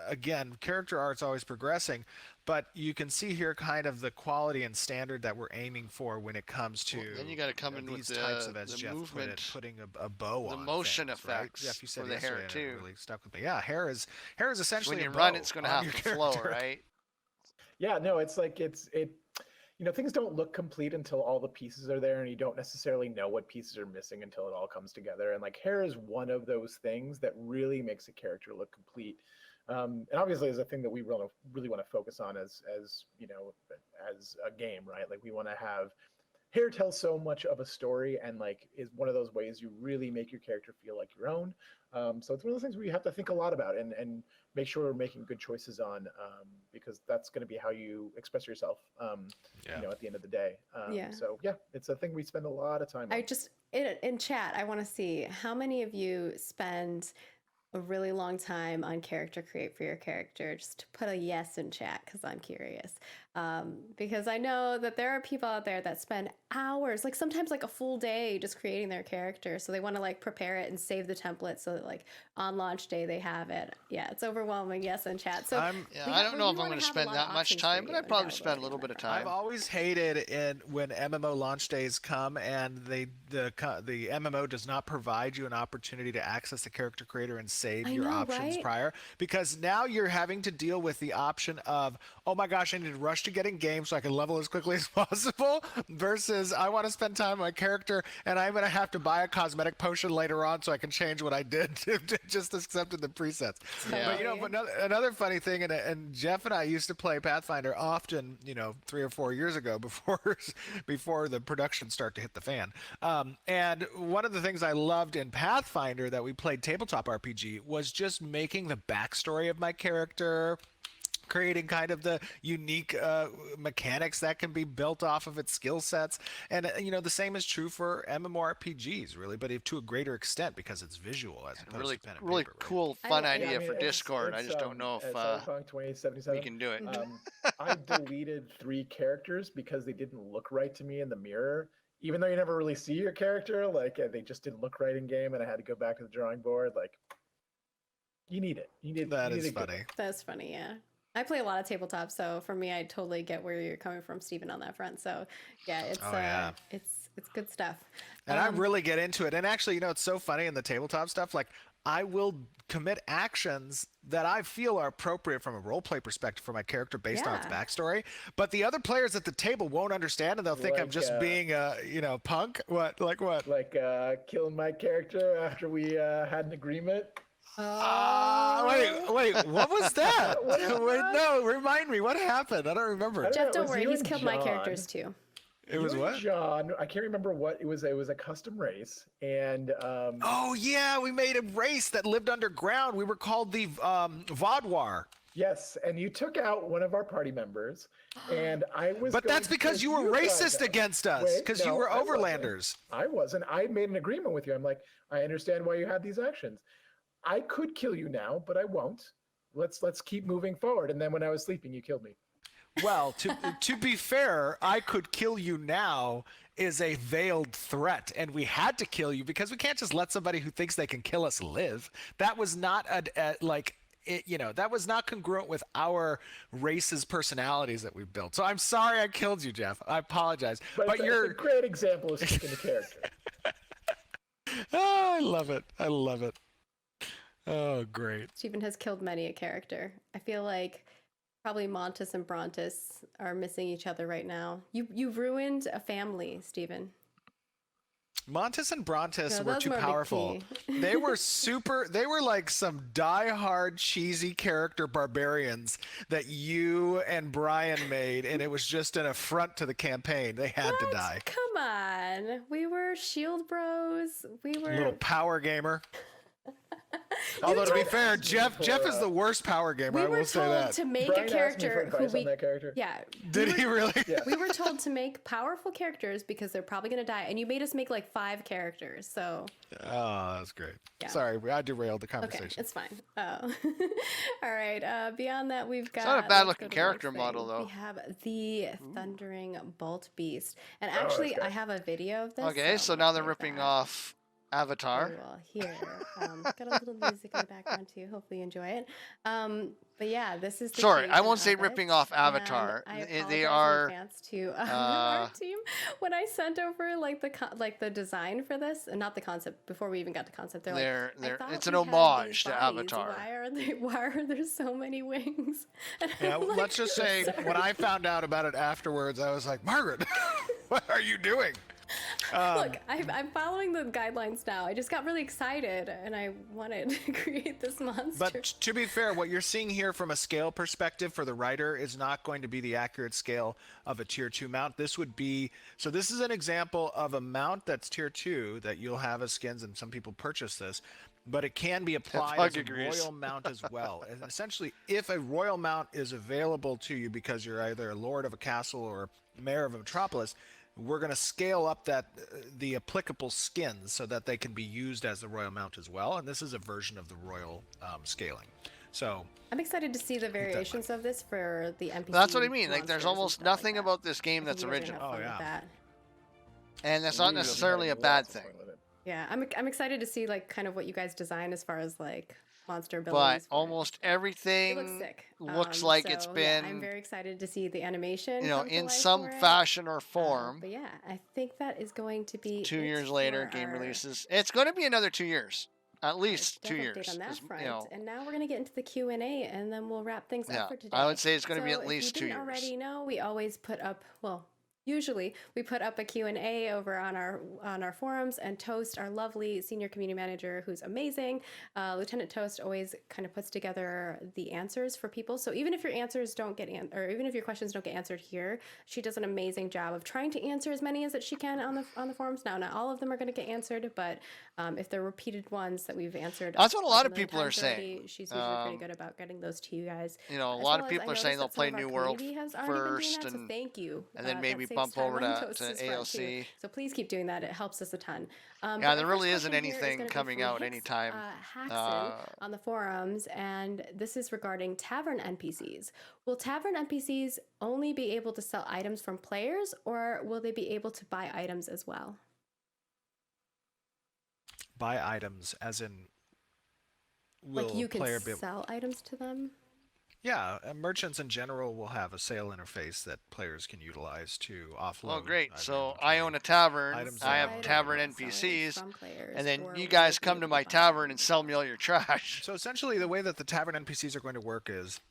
again, character art's always progressing, but you can see here kind of the quality and standard that we're aiming for when it comes to Then you got to come in with these types of, as the Jeff put it, movement, putting a bow the on motion things, right? effects Jeff, you said for the hair yesterday, and it too. really stuck with me. Yeah, hair is essentially When you a run, bow it's going to on have your to flow, character. right? Yeah, no, it's like things don't look complete until all the pieces are there, and you don't necessarily know what pieces are missing until it all comes together. And like hair is one of those things that really makes a character look complete. And obviously is a thing that we really want to focus on as as a game, right? Like we want to have hair tells so much of a story, and like is one of those ways you really make your character feel like your own. So it's one of those things where you have to think a lot about and make sure we're making good choices on, because that's going to be how you express yourself, at the end of the day. Yeah. So yeah, it's a thing we spend a lot of time on. I just, in chat, I want to see how many of you spend a really long time on character create for your character. Just put a yes in chat because I'm curious. Because I know that there are people out there that spend hours, like sometimes like a full day, just creating their character. So they want to like prepare it and save the template so that like on launch day they have it. Yeah, it's overwhelming. Yes in chat. So I don't know if I'm going to spend that much time, but I probably spend a little bit of time. I've always hated when MMO launch days come and the MMO does not provide you an opportunity to access the character creator and save your options prior, because now you're having to deal with the option of, oh my gosh, I need to rush to get in game so I can level as quickly as possible, versus I want to spend time on my character and I'm going to have to buy a cosmetic potion later on so I can change what I did to just accepted the presets. Yeah. But another funny thing, and Jeff and I used to play Pathfinder often, 3 or 4 years ago before the production started to hit the fan. And one of the things I loved in Pathfinder that we played tabletop RPG was just making the backstory of my character, creating kind of the unique mechanics that can be built off of its skill sets. And the same is true for MMORPGs, really, but to a greater extent because it's visual as opposed Really, to pen and really paper, right? cool, fun Yeah, idea for Discord. I just don't know if Cyberpunk 2077. we can do it. I deleted 3 characters because they didn't look right to me in the mirror. Even though you never really see your character, like they just didn't look right in game, and I had to go back to the drawing board. Like, you need it. That is funny. That's funny, yeah. I play a lot of tabletop, so for me, I totally get where you're coming from, Stephen, on that front. So, yeah, it's good stuff. And I really get into it. And actually, it's so funny in the tabletop stuff. Like, I will commit actions that I feel are appropriate from a roleplay perspective for my character based on its backstory. But the other players at the table won't understand, and they'll think I'm just being a punk. What? Like what? Like killing my character after we had an agreement. Wait, what was that? No, remind me, what happened? I don't remember. Jeff, don't worry, he's killed my characters too. It was what? John, I can't remember what it was. It was a custom race, and oh yeah, we made a race that lived underground. We were called the Vaudoir. Yes, and you took out one of our party members, and I was. But that's because you were racist against us, because you were overlanders. I wasn't. I made an agreement with you. I'm like, I understand why you had these actions. I could kill you now, but I won't. Let's keep moving forward. And then when I was sleeping, you killed me. Well, to be fair, I could kill you now is a veiled threat, and we had to kill you because we can't just let somebody who thinks they can kill us live. That was not that was not congruent with our race's personalities that we built. So I'm sorry I killed you, Jeff. I apologize. But it's a great example of sticking to character. Oh, I love it. I love it. Oh, great. Stephen has killed many a character. I feel like probably Montes and Brontes are missing each other right now. You've ruined a family, Stephen. Montes and Brontes No, were those too were powerful. McKee. They were like some die-hard, cheesy character barbarians that you and Brian made, and it was just an affront to the campaign. They had to die. Come on. We were shield bros. We were Little power gamer. Although to be fair, Jeff is the worst power gamer. I will say told that. to make Brian a asked me for character advice who on that character. Yeah. Did he really? Yeah. We were told to make powerful characters because they're probably going to die, and you made us make like 5 characters. So Oh, that's great. Yeah. Sorry, I derailed the okay, conversation. it's fine. All right. Beyond that, we've got. not a bad let's looking go to the character next model, thing. though. We have the Thundering Bolt Beast, and actually, I have a video of this. Okay, so now they're ripping off very Avatar. well here. Got a little music in the background too. Hopefully you enjoy it. But yeah, this is the Sorry, I creation won't say of ripping it, off and Avatar. I They apologize are. in advance to our team when I sent over like the design for this, and not the concept. Before we even got to concept, they're like, They're "I thought it's an we had homage these to bodies. Avatar. Why are there so many wings?" And Yeah, I'm like, let's just say "Sorry." when I found out about it afterwards, I was like, Margaret, what are you doing? Look, I'm following the guidelines now. I just got really excited, and I wanted to create this monster. But to be fair, what you're seeing here from a scale perspective for the writer is not going to be the accurate scale of a tier 2 mount. This is an example of a mount that's tier 2 that you'll have as skins, and some people purchase this, but it can be applied Pug as a agrees. royal mount as well. And essentially, if a royal mount is available to you because you're either a lord of a castle or mayor of a metropolis, we're going to scale up the applicable skins so that they can be used as the royal mount as well. And this is a version of the royal scaling. So I'm excited to see the variations of this for the NPC. That's what I mean. Like, there's monsters and almost stuff like nothing that. about this I game think that's you guys are gonna original, have fun Oh, with yeah. that. and that's not Really necessarily a having bad lots of thing. fun with it. Yeah, I'm excited to see like kind of what you guys design as far as like monster But abilities. for it. almost It everything looks sick. looks like it's So, been, I'm very excited to see the animation. you know, come to in life some for it. fashion or form. But yeah, I think that is going to be 2 it years later, for game our releases. It's going to be another 2 years, at least dev 2 update years. on that is- front. You know, And now we're gonna get into the Q&A, and then we'll wrap things Yeah, up for today. I would say it's gonna be So at least if 2 you didn't years. already know, we always put up, well, usually we put up a Q&A over on our forums, and Toast, our lovely senior community manager who's amazing, Lieutenant Toast, always kind of puts together the answers for people. So even if your answers don't get or even if your questions don't get answered here, she does an amazing job of trying to answer as many as that she can on the forums. Now, not all of them are going to get answered, but if they're repeated ones that we've answered, That's what a lot of 1,000,000 people are times already, saying. she's usually pretty good about getting those to you guys. You know, a As lot well of as people I are saying noticed they'll that some play of our New World community has already been doing first, that, so and thank you. and then That maybe saves bump time over on to Toast's front, too. AOC. So please keep doing that. It helps us a ton. Yeah, But there our really first isn't question here is anything gonna be coming from out Hicks, anytime. Haxon on the forums, and this is regarding tavern NPCs. Will tavern NPCs only be able to sell items from players, or will they be able to buy items as well? Buy items, as in, will Like you can player be? sell items to them? Yeah, merchants in general will have a sale interface that players can utilize to offload. Oh, great. either So I own a tavern. items I have or tavern items, sell items NPCs. from players, And then or you will guys they be come to able my buy tavern them? and sell me all your trash, So essentially, the way that the tavern NPCs are going to work is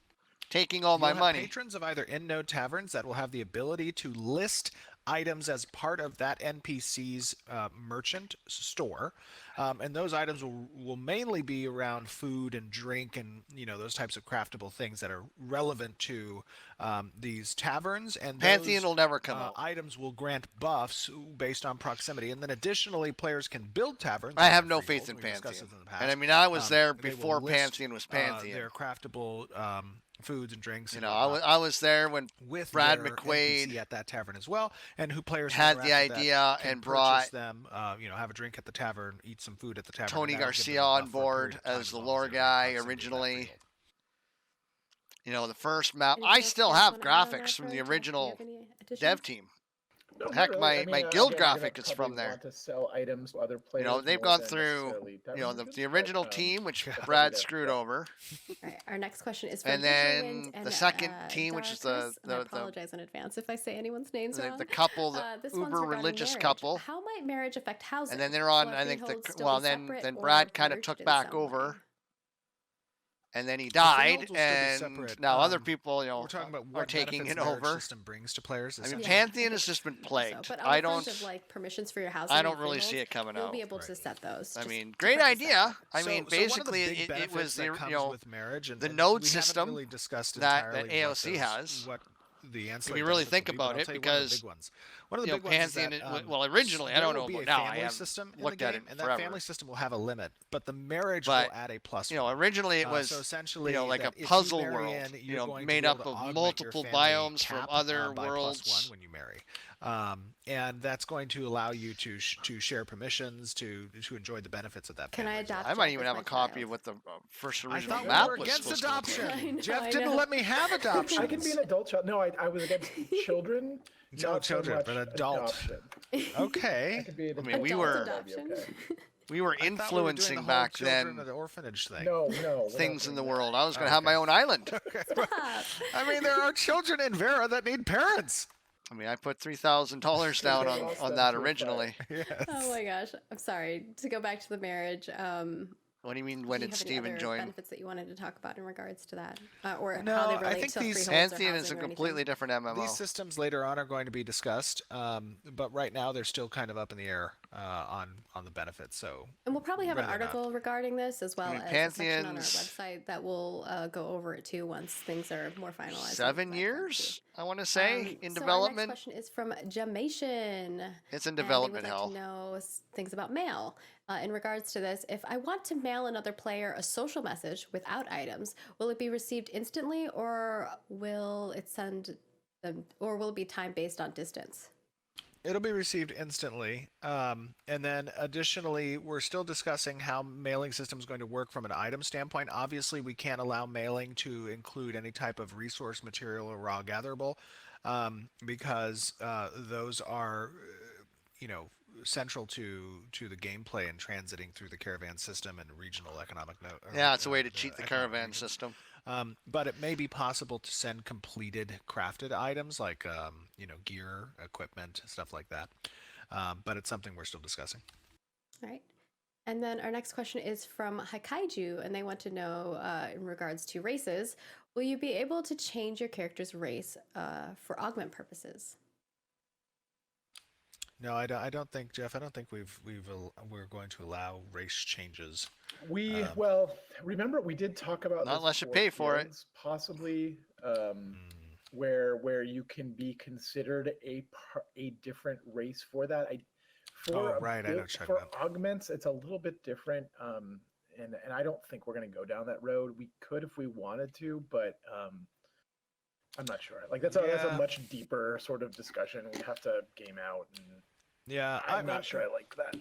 taking all my you'll have money. patrons of either in-node taverns that will have the ability to list items as part of that NPC's merchant store, and those items will mainly be around food and drink and those types of craftable things that are relevant to these taverns. And Pantheon those, will never come out. items will grant buffs based on proximity, and then additionally, players can build taverns. I have as no free faith gold. in We discussed Pantheon. this in the past. And I mean, I was there They will before list, Pantheon was Pantheon. their craftable foods and drinks. You and know, whatnot I was there when with Brad their McQuaid NPC at that tavern as well, and who players had who the interact with that idea can and purchase brought them, have a drink at the tavern, eat some food at the tavern. Tony and that'll give them Garcia a on buff for a board period of time as the long lore they're in guy proximity to that originally. freehold. the first map. Anything I else still you guys have wanna add on graphics that from the front? Do you original have any additions? dev team. No, not Heck, really. my I mean, guild again, we're gonna graphic is probably from there. want to sell items to other players They've more gone than through, necessarily Devin the items, original but, team, which happy Brad to- screwed yeah. over, All right, our next question is from and Visual Wind then and the second team, which is Darkness, and I the apologize in advance if I say anyone's names wrong. the couple, the This one's uber regarding religious marriage. couple, How might marriage affect housing? and then they're Will on. our I think the freeholds still well, be then separate Brad or kind of merged took in back some over, way? and and then he The freeholds died, will still be and separate. now other people, We're talking about are what taking benefits it marriage over. system brings to players. I mean, essentially. Pantheon has just been plagued. But on I the front don't. of like permissions for your housing, I and don't really see freeholds, it coming you'll out. be able Right. to set those. I just mean, to great purchase that idea. graphic. I mean, One of basically, the big it benefits was that comes with marriage, and the and node we system haven't really discussed that entirely AOC what has. what the If ancillary you really benefits think will be, but about I'll it, tell you one of the because big ones. One of the big ones is Pantheon. that Well, originally, I there don't will know be about a now. I family haven't system in looked the at game, it and forever. that family system will have a limit, but the marriage But, will add a plus. one. Originally it was So essentially, like a that if you puzzle marry world, in, you're going to made be able up to of augment your multiple family biomes from cap, other by worlds. +1 when you marry, and that's going to allow you to share permissions to enjoy the benefits of that. Can I family. adopt? I might Jeff even as have my a copy child? of what the first I original thought we map were was against supposed to look adoption. like. I know, Jeff I didn't know. let me have adoption. I can be an adult child. No, I was against children. No not so children, much but adult. adoption. I Okay. could be an I mean, we adult were- child, that'd be adoption. okay. We were I thought we were doing the influencing whole back children then at the orphanage thing. No, we're not things in doing the that. world. I was going to have my Okay. own island. Stop. I mean, there are children in Vera that need parents. I mean, I put $3,000 down They lost on them that to a fire. originally. Yes. Oh my gosh. I'm sorry. To go back to the marriage. What do you mean, when do you did have any Steven other join? benefits that you wanted to talk about in regards to that, or how No, they I relate think to these- freeholds or Pantheon is a housing or completely anything? different MMO. These systems later on are going to be discussed, but right now they're still kind of up in the air on the benefits. So And we'll probably have an rather not. article regarding this as well mean, as a section on our Pantheon's- website that will go over it too once things are more finalized. on 7 that front, years, too. I want to say, in So development. Our next question is from Jamation. It's in And they development would like hell. to know things about mail. In regards to this, if I want to mail another player a social message without items, will it be received instantly, or will it send them, or will it be time based on distance? it'll be received instantly. And then additionally, we're still discussing how mailing system is going to work from an item standpoint. Obviously, we can't allow mailing to include any type of resource material or raw gatherable, because those are, central to the gameplay and transiting through the caravan system and regional economic node. Yeah, it's a way to cheat the caravan system. But it may be possible to send completed crafted items like gear, equipment, stuff like that. But it's something we're still discussing. All right. And then our next question is from Haikaiju, and they want to know in regards to races, will you be able to change your character's race for augment purposes? No, I don't think, Jeff. I don't think we're going to allow race changes. Well, remember we did talk about Not this unless you pay for it. guilds, possibly, where you can be considered a different race for that. Oh, right, I know what you're talking for about. augments, it's a little bit different, and I don't think we're going to go down that road. We could if we wanted to, but I'm not sure. Like that's a Yeah. much deeper sort of discussion. We'd have to game out, and Yeah, I'm not sure I like that.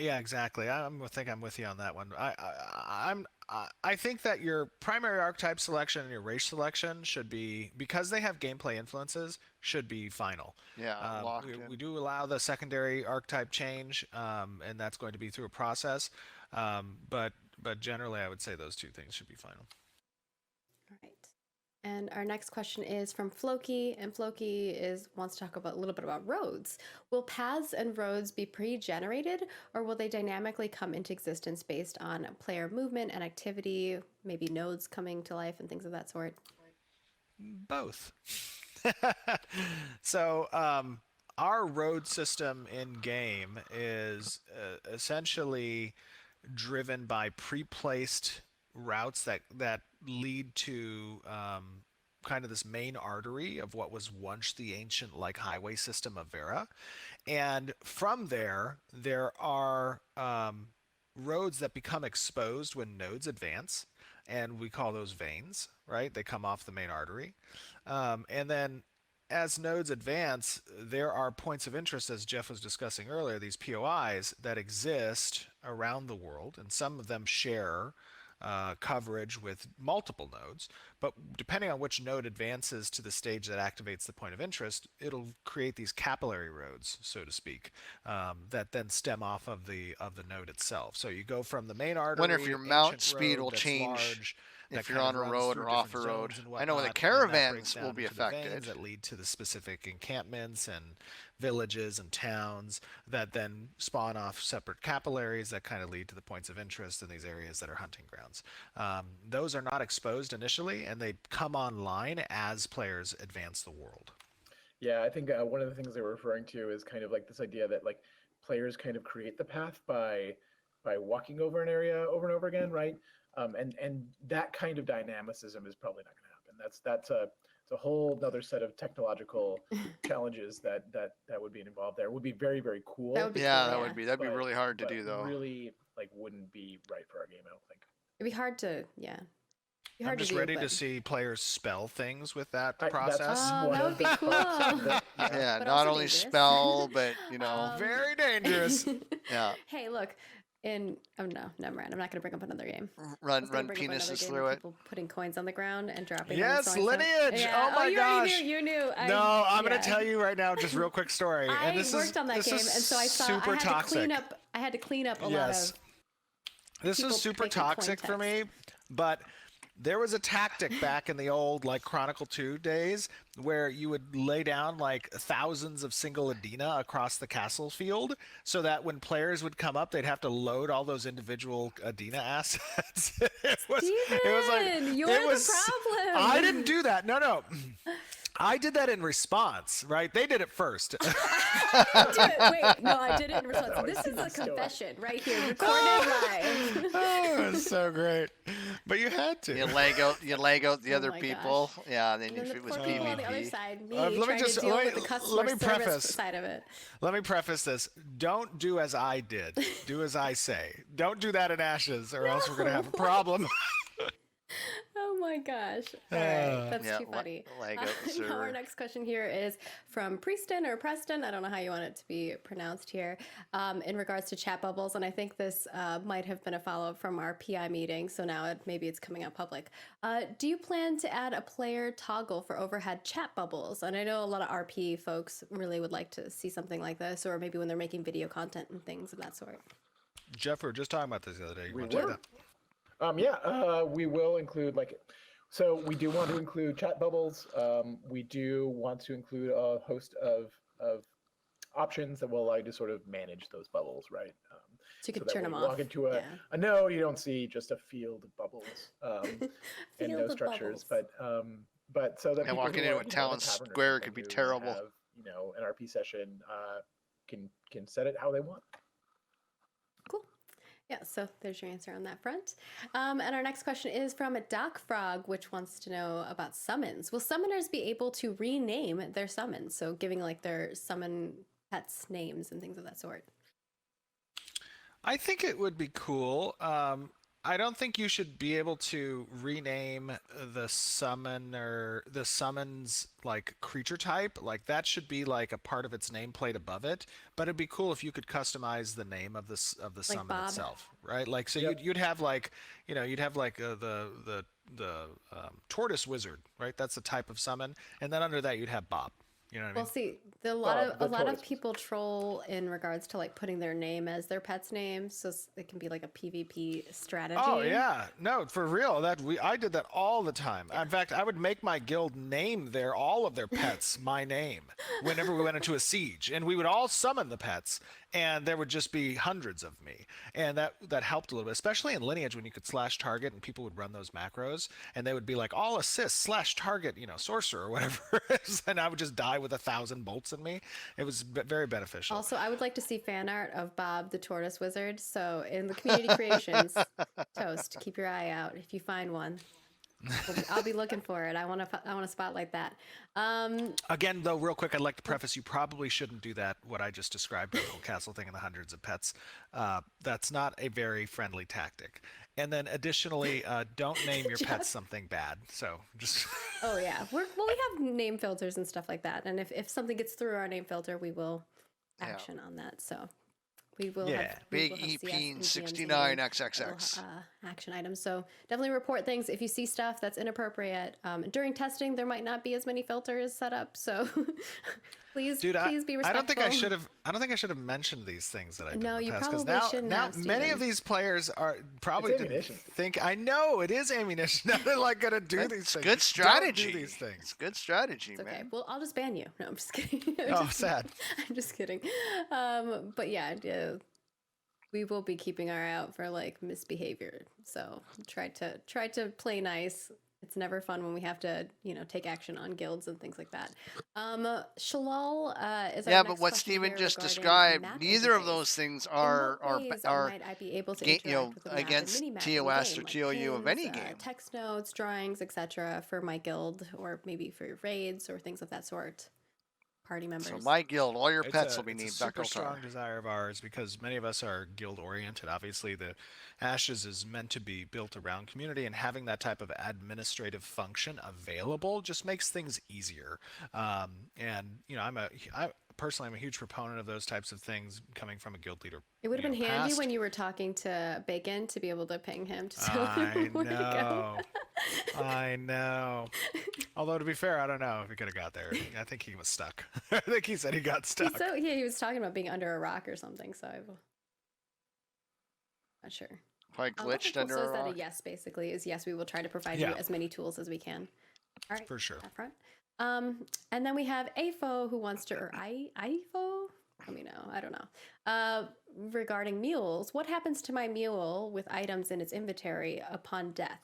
Yeah, exactly. I think I'm with you on that one. I think that your primary archetype selection and your race selection should be, because they have gameplay influences, should be final. Yeah, locked in. We do allow the secondary archetype change, and that's going to be through a process. But generally, I would say those two things should be final. All right. And our next question is from Floki, and Floki wants to talk about a little bit about roads. Will paths and roads be pre-generated, or will they dynamically come into existence based on player movement and activity, maybe nodes coming to life and things of that sort? Both. So our road system in game is essentially driven by pre-placed routes that lead to kind of this main artery of what was once the ancient like highway system of Vera. And from there are roads that become exposed when nodes advance, and we call those veins, right? They come off the main artery. And then as nodes advance, there are points of interest, as Jeff was discussing earlier, these POIs that exist around the world, and some of them share coverage with multiple nodes. But depending on which node advances to the stage that activates the point of interest, it'll create these capillary roads, so to speak, that then stem off of the node itself. So you go from the main Wonder if artery, your mount ancient speed road will that's change large, that if you're kind on of a runs road through or off different a road. zones and I know the whatnot, and that breaks caravans will down be into the veins affected. that lead to the specific encampments and villages and towns that then spawn off separate capillaries that kind of lead to the points of interest in these areas that are hunting grounds. Those are not exposed initially, and they come online as players advance the world. Yeah, I think one of the things they were referring to is kind of like this idea that like players kind of create the path by walking over an area over and over again, right? And that kind of dynamicism is probably not going to happen. That's it's a whole other set of technological challenges that would be involved there. It would be very, very cool. That would be Yeah, cool, that yeah. would be that'd be really hard to but do though. really like wouldn't be right for our game, I don't think. It'd be hard to, yeah. Be hard I'm just to do, ready to but- see players spell things with that That's process. Oh, one that of would be the cool. parts that- Yeah, But not also only dangerous. spell, but you know, Very dangerous. yeah, Hey, look. Oh no, never mind. I'm not going to bring up another game. I run was gonna bring up another penises game through of it. People putting coins on the ground and dropping Yes, them. And so lineage. Yeah. Oh my you already gosh. knew. You knew. No, I'm going yeah. to tell you right now, just real quick story. I And this worked is, on that this game, is and so I saw super I had toxic. to clean up. I had to clean up a lot Yes. of. This people is super picking coin toxic for text. me, but there was a tactic back in the old like Chronicle 2 days where you would lay down like thousands of single Adena across the castle field so that when players would come up, they'd have to load all those individual Adena assets. it was Steven, you're the problem. I didn't do that. No. I did that in response, right? They did it first. Do it. Wait, no, I did it in response. This is a confession right here, recorded live. Oh, it was so great. But you had to. You leg out the Oh other my people. gosh. Yeah, and then And then if the it was poor people on the other PvP. side, me Let me trying just- to deal let with me- the customer let me service preface. side of it. Let me preface this. Don't do as I did. Do as I say. Don't do that in Ashes, or else we're going to have a problem. Oh my gosh. All right. That's Yeah, too funny. leg out the Now our server. next question here is from Preston or Preston. I don't know how you want it to be pronounced here. In regards to chat bubbles. And I think this might have been a follow-up from our PI meeting. So now maybe it's coming out public. Do you plan to add a player toggle for overhead chat bubbles? And I know a lot of RP folks really would like to see something like this, or maybe when they're making video content and things of that sort. Jeff, we were just talking about this the other day. You We want to check were. that? We will include so we do want to include chat bubbles. We do want to include a host of options that will allow you to sort of manage those bubbles, right? So you could that turn when them you off. Log into Yeah. a node, you don't see just a field of bubbles and Field no of structures, bubbles. but so that Yeah, people walking who into are, a you know, town in tavern or square something could be who terrible. Have, an RP session can set it how they want. Cool. Yeah, so there's your answer on that front. And our next question is from Doc Frog, which wants to know about summons. Will summoners be able to rename their summons? So giving like their summon pets names and things of that sort. I think it would be cool. I don't think you should be able to rename the summons like creature type. Like that should be like a part of its nameplate above it. But it'd be cool if you could customize the name of the summon Bob. itself, right? Like so Yep. you'd have like the tortoise wizard, right? That's the type of summon, and then under that you'd have Bob. You know what I Well, mean? see, a the lot of tortoise. people troll in regards to like putting their name as their pet's name, so it can be like a PvP strategy. Oh yeah, no, for real. I did that all the time. In fact, I would make my guild name all of their pets my name whenever we went into a siege, and we would all summon the pets, and there would just be hundreds of me, and that helped a little bit, especially in Lineage when you could slash target and people would run those macros, and they would be like all assists slash target, sorcerer or whatever, and I would just die with 1,000 bolts in me. It was very beneficial. Also, I would like to see fan art of Bob the Tortoise Wizard. So in the community creations, Toast, keep your eye out if you find one. I'll be looking for it. I want to spotlight that. Again, though, real quick, I'd like to preface: you probably shouldn't do that. What I just described, the whole castle thing and the hundreds of pets. That's not a very friendly tactic. And then, additionally, don't name your pets something bad. So just. Oh yeah, we have name filters and stuff like that. And if something gets through our name filter, we will action on that. So We will Yeah. have Big CS and EP GMs 69 little, XXX. action items. So definitely report things if you see stuff that's inappropriate. During testing, there might not be as many filters set up, so please Dude, please be I don't respectful. think I should have. I don't think I should have mentioned these things that I did No, in the you past because probably shouldn't now have, many of Steven. these players are probably It's didn't ammunition. think. I know it is ammunition. Now they're like gonna do these It's things. good strategy. Don't do these things. It's good strategy, It's okay. man. Well, I'll just ban you. No, I'm just kidding. Oh, sad. I'm just kidding. But yeah, we will be keeping our eye out for like misbehavior. So try to play nice. It's never fun when we have to, take action on guilds and things like that. Shalal is our Yeah, next but what question Steven here just regarding described, map neither of interface. those things In are what ways might I be able to interact with the map against and mini-map TOS in-game, or like TOU of pins, any game. text notes, drawings, etc. for my guild, or maybe for your raids or things of that sort. Party members. So my guild, all your pets will be It's a named super Beckeltar. strong desire of ours because many of us are guild oriented. Obviously, the Ashes is meant to be built around community, and having that type of administrative function available just makes things easier. And I personally am a huge proponent of those types of things coming from a guild leader. It would have been handy past. when you were talking to Bacon to be able to ping him to tell him where to go. I know. Although to be fair, I don't know if he could have got there. I think he was stuck. I think he said he got stuck. He was talking about being under a rock or something. So I'm not sure. Probably glitched Okay, cool. under So a is that rock. a yes? Basically, is yes. We will try to provide you as many tools as we can. All right, For sure. That front. And then we have AFO who wants to, or IFO? Let me know. I don't know. Regarding mules, what happens to my mule with items in its inventory upon death?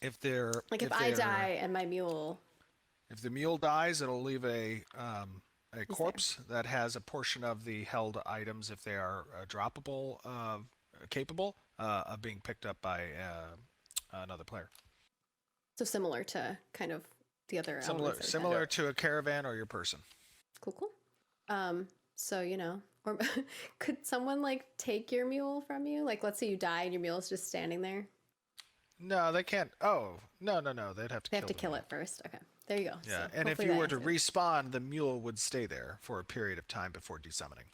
If If I die and my mule. If the mule dies, it'll leave a corpse that has a portion of the held items if they are droppable, capable of being picked up by another player. So similar to kind of the other elements. Similar to a caravan or your person. Cool. So, or could someone like take your mule from you? Like, let's say you die and your mule is just standing there. No, they can't. Oh, no. They'd have to They have to kill it first. Okay. There you go. Yeah, So and if hopefully you that were to answers. respawn, the mule would stay there for a period of time before desummoning.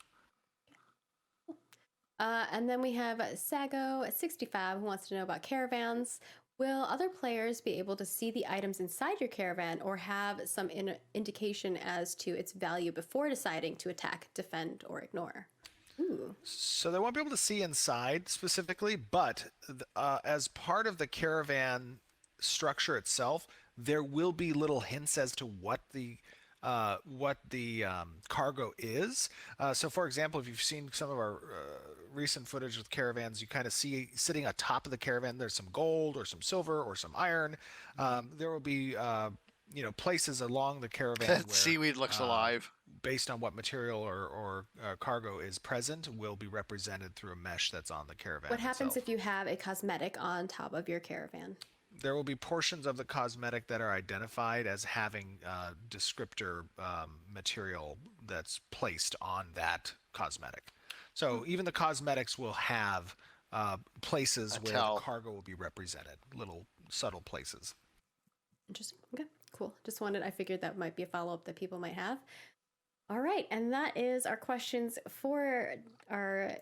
And then we have Sago at 65 who wants to know about caravans. Will other players be able to see the items inside your caravan or have some indication as to its value before deciding to attack, defend, or ignore? Ooh. So they won't be able to see inside specifically, but as part of the caravan structure itself, there will be little hints as to what the cargo is. So, for example, if you've seen some of our recent footage with caravans, you kind of see sitting atop of the caravan, there's some gold or some silver or some iron. There will be places along the caravan That where seaweed looks alive. based on what material or cargo is present, will be represented through a mesh that's on the caravan. What happens itself. if you have a cosmetic on top of your caravan? There will be portions of the cosmetic that are identified as having descriptor material that's placed on that cosmetic. So even the cosmetics will have places where the cargo will be represented, little subtle places. Interesting. Okay, cool. I figured that might be a follow-up that people might have. All right, and that is our questions for our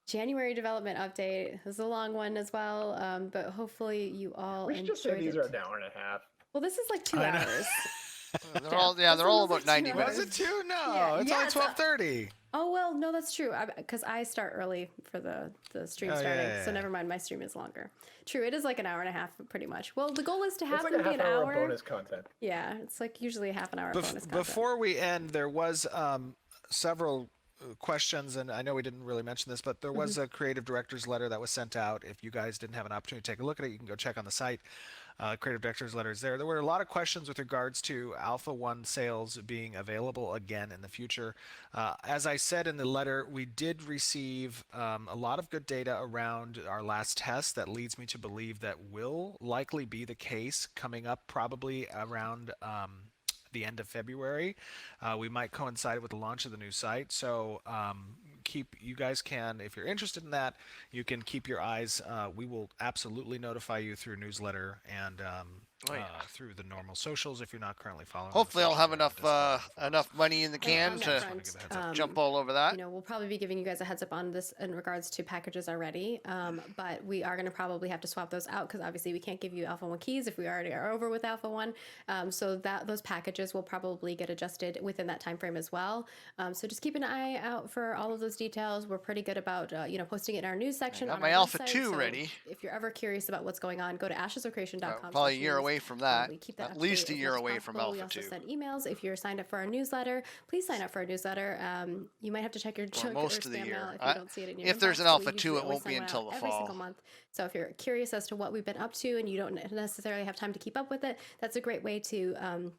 January development update. This is a long one as well, but hopefully you all We should just say enjoyed these it. are an hour and a half. Well, this is like 2 hours. They're all about 90 minutes. Was it 2? No, Yeah, it's only 12:30. Oh, well, no, that's true. Because I start early for the stream Oh, starting. yeah. So never mind, my stream is longer. True, it is like an hour and a half, pretty much. Well, the goal is to have It's like them a be half an hour hour. of bonus content. Yeah, it's like usually a half an hour bonus content. Before we end, there was several questions, and I know we didn't really mention this, but there was a creative director's letter that was sent out. If you guys didn't have an opportunity to take a look at it, you can go check on the site. Creative director's letter is there. There were a lot of questions with regards to Alpha 1 sales being available again in the future. As I said in the letter, we did receive a lot of good data around our last test that leads me to believe that will likely be the case coming up probably around the end of February. We might coincide with the launch of the new site. So you guys can, if you're interested in that, you can keep your eyes. We will absolutely notify you through newsletter and Oh, yeah. through the normal socials if you're not currently following. Hopefully, I'll social have media, enough Discord, and forums. enough money in the And can on to that Just wanna give a heads front, up. jump all over that. you know, we'll probably be giving you guys a heads up on this in regards to packages already. But we are going to probably have to swap those out because obviously we can't give you Alpha 1 keys if we already are over with Alpha 1. So that those packages will probably get adjusted within that time frame as well. So just keep an eye out for all of those details. We're pretty good about you know, posting it in our news section got on my our Alpha website. 2 So ready. if you're ever curious about what's going on, go to ashesofcreation.com. Probably a year away from that. We keep that At up to least date a as year much as away from possible. We Alpha also 2. send emails. If you're signed up for our newsletter, please sign up for our newsletter. You might have to check your junk or most of the spam year. mail if you don't see it in your If there's inbox, an but Alpha we 2, usually it always won't be send one until out the every fall. single month. So if you're curious as to what we've been up to and you don't necessarily have time to keep up with it, that's a great way to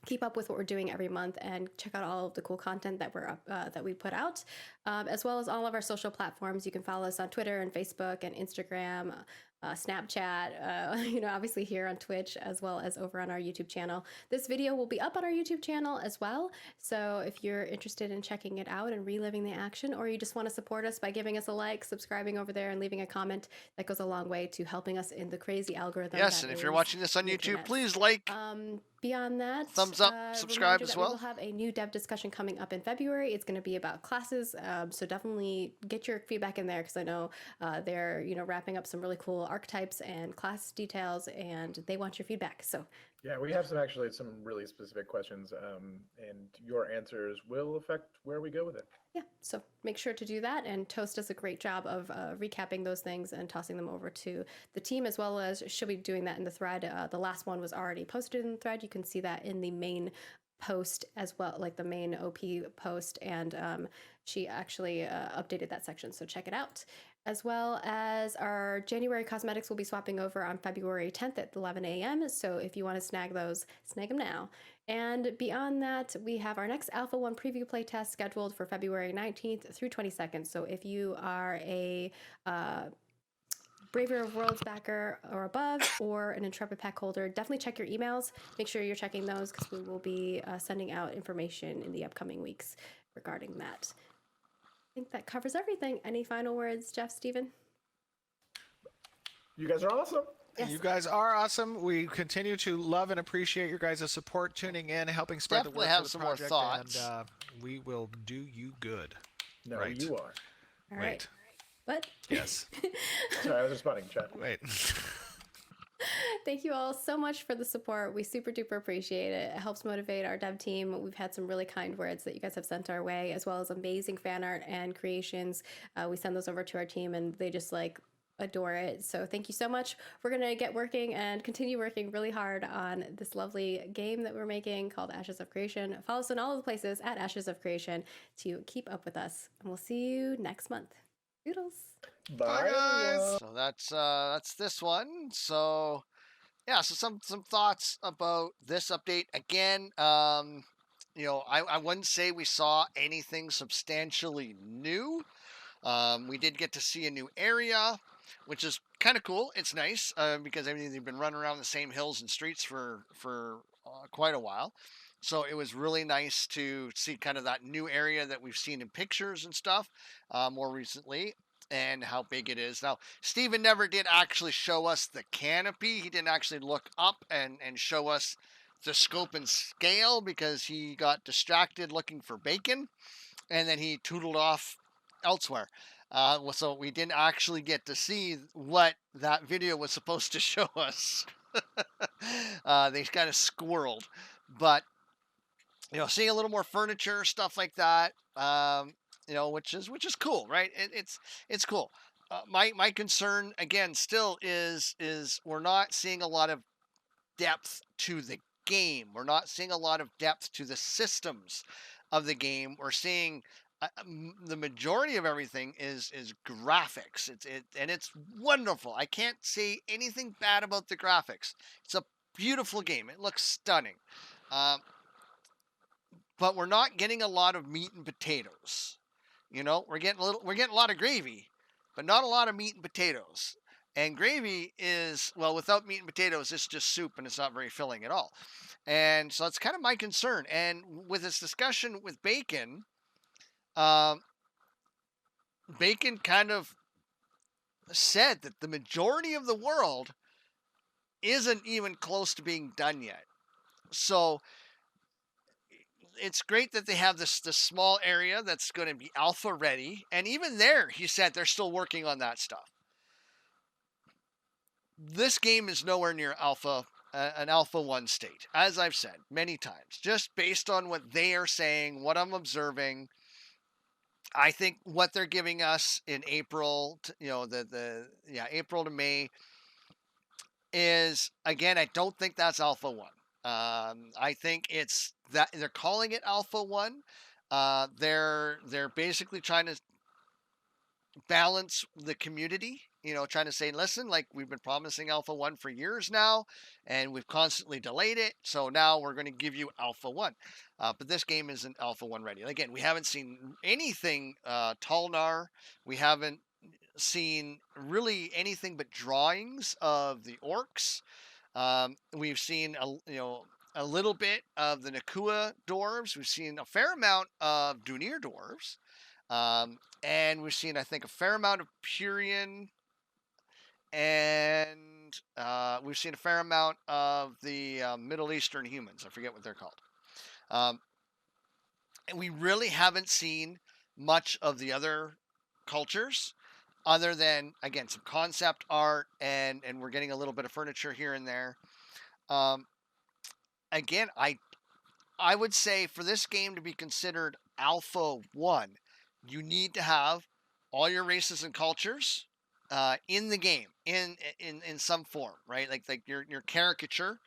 keep up with what we're doing every month and check out all of the cool content that we're up, that we put out, as well as all of our social platforms. You can follow us on Twitter and Facebook and Instagram, Snapchat, you know, obviously here on Twitch, as well as over on our YouTube channel. This video will be up on our YouTube channel as well. So if you're interested in checking it out and reliving the action, or you just want to support us by giving us a like, subscribing over there, and leaving a comment, that goes a long way to helping us in the crazy algorithm. Yes, and if you're watching this on the YouTube, internet. please like, Beyond that, thumbs up, subscribe reminder as that well. We will have a new dev discussion coming up in February. It's going to be about classes, so definitely get your feedback in there because I know they're wrapping up some really cool archetypes and class details, and they want your feedback. So Yeah, we have some really specific questions, and your answers will affect where we go with it. yeah, so make sure to do that. And Toast does a great job of recapping those things and tossing them over to the team, as well as she'll be doing that in the thread. The last one was already posted in the thread. You can see that in the main post as well, like the main OP post, and she actually updated that section, so check it out. As well as our January cosmetics will be swapping over on February 10th at 11 a.m. So if you want to snag those, snag them now. And beyond that, we have our next Alpha 1 preview playtest scheduled for February 19th through 22nd. So if you are a Braver of Worlds backer or above, or an Intrepid pack holder, definitely check your emails. Make sure you're checking those because we will be sending out information in the upcoming weeks regarding that. I think that covers everything. Any final words, Jeff, Steven? You guys are awesome. Yes. You guys are awesome. We continue to love and appreciate your guys' support, tuning in, helping spread Definitely the word have for the some more project, thoughts. and we will do you good. No, Right. you are. All Wait. right. What? Yes. Sorry, I was responding, chat. Wait. Thank you all so much for the support. We super duper appreciate it. It helps motivate our dev team. We've had some really kind words that you guys have sent our way, as well as amazing fan art and creations. We send those over to our team and they just adore it. So thank you so much. We're going to get working and continue working really hard on this lovely game that we're making called Ashes of Creation. Follow us in all of the places at Ashes of Creation to keep up with us. And we'll see you next month. Doodles. Bye, everyone. So that's this one. So yeah, so some thoughts about this update. Again, I wouldn't say we saw anything substantially new. We did get to see a new area, which is kind of cool. It's nice because they've been running around the same hills and streets for quite a while. So it was really nice to see kind of that new area that we've seen in pictures and stuff more recently, and how big it is. Now, Steven never did actually show us the canopy. He didn't actually look up and show us the scope and scale because he got distracted looking for bacon, and then he tootled off elsewhere. So we didn't actually get to see what that video was supposed to show us. They kind of squirreled, but seeing a little more furniture, stuff like that, which is cool, right? It's cool. My concern again still is we're not seeing a lot of depth to the game. We're not seeing a lot of depth to the systems of the game. We're seeing the majority of everything is graphics. It's wonderful. I can't say anything bad about the graphics. It's a beautiful game. It looks stunning. But we're not getting a lot of meat and potatoes. We're getting a lot of gravy, but not a lot of meat and potatoes. And gravy is, well, without meat and potatoes, it's just soup and it's not very filling at all. And so that's kind of my concern. And with this discussion with bacon, bacon kind of said that the majority of the world isn't even close to being done yet. So it's great that they have this small area that's going to be alpha ready, and even there, he said they're still working on that stuff. This game is nowhere near an alpha 1 state, as I've said many times, just based on what they are saying, what I'm observing. I think what they're giving us in April, April to May is, again, I don't think that's alpha 1. I think it's that they're calling it alpha 1. They're basically trying to balance the community, trying to say, listen, like, we've been promising alpha 1 for years now, and we've constantly delayed it, so now we're going to give you alpha 1. But this game isn't alpha 1 ready. Again, we haven't seen anything Talnar. We haven't seen really anything but drawings of the orcs. We've seen a little bit of the Nakua dwarves. We've seen a fair amount of Dunir dwarves. And we've seen, I think, a fair amount of Purian, and we've seen a fair amount of the Middle Eastern humans. I forget what they're called. And we really haven't seen much of the other cultures, other than, again, some concept art, and we're getting a little bit of furniture here and there. Again, I would say for this game to be considered alpha 1, you need to have all your races and cultures in the game in some form, right? Like your caricature,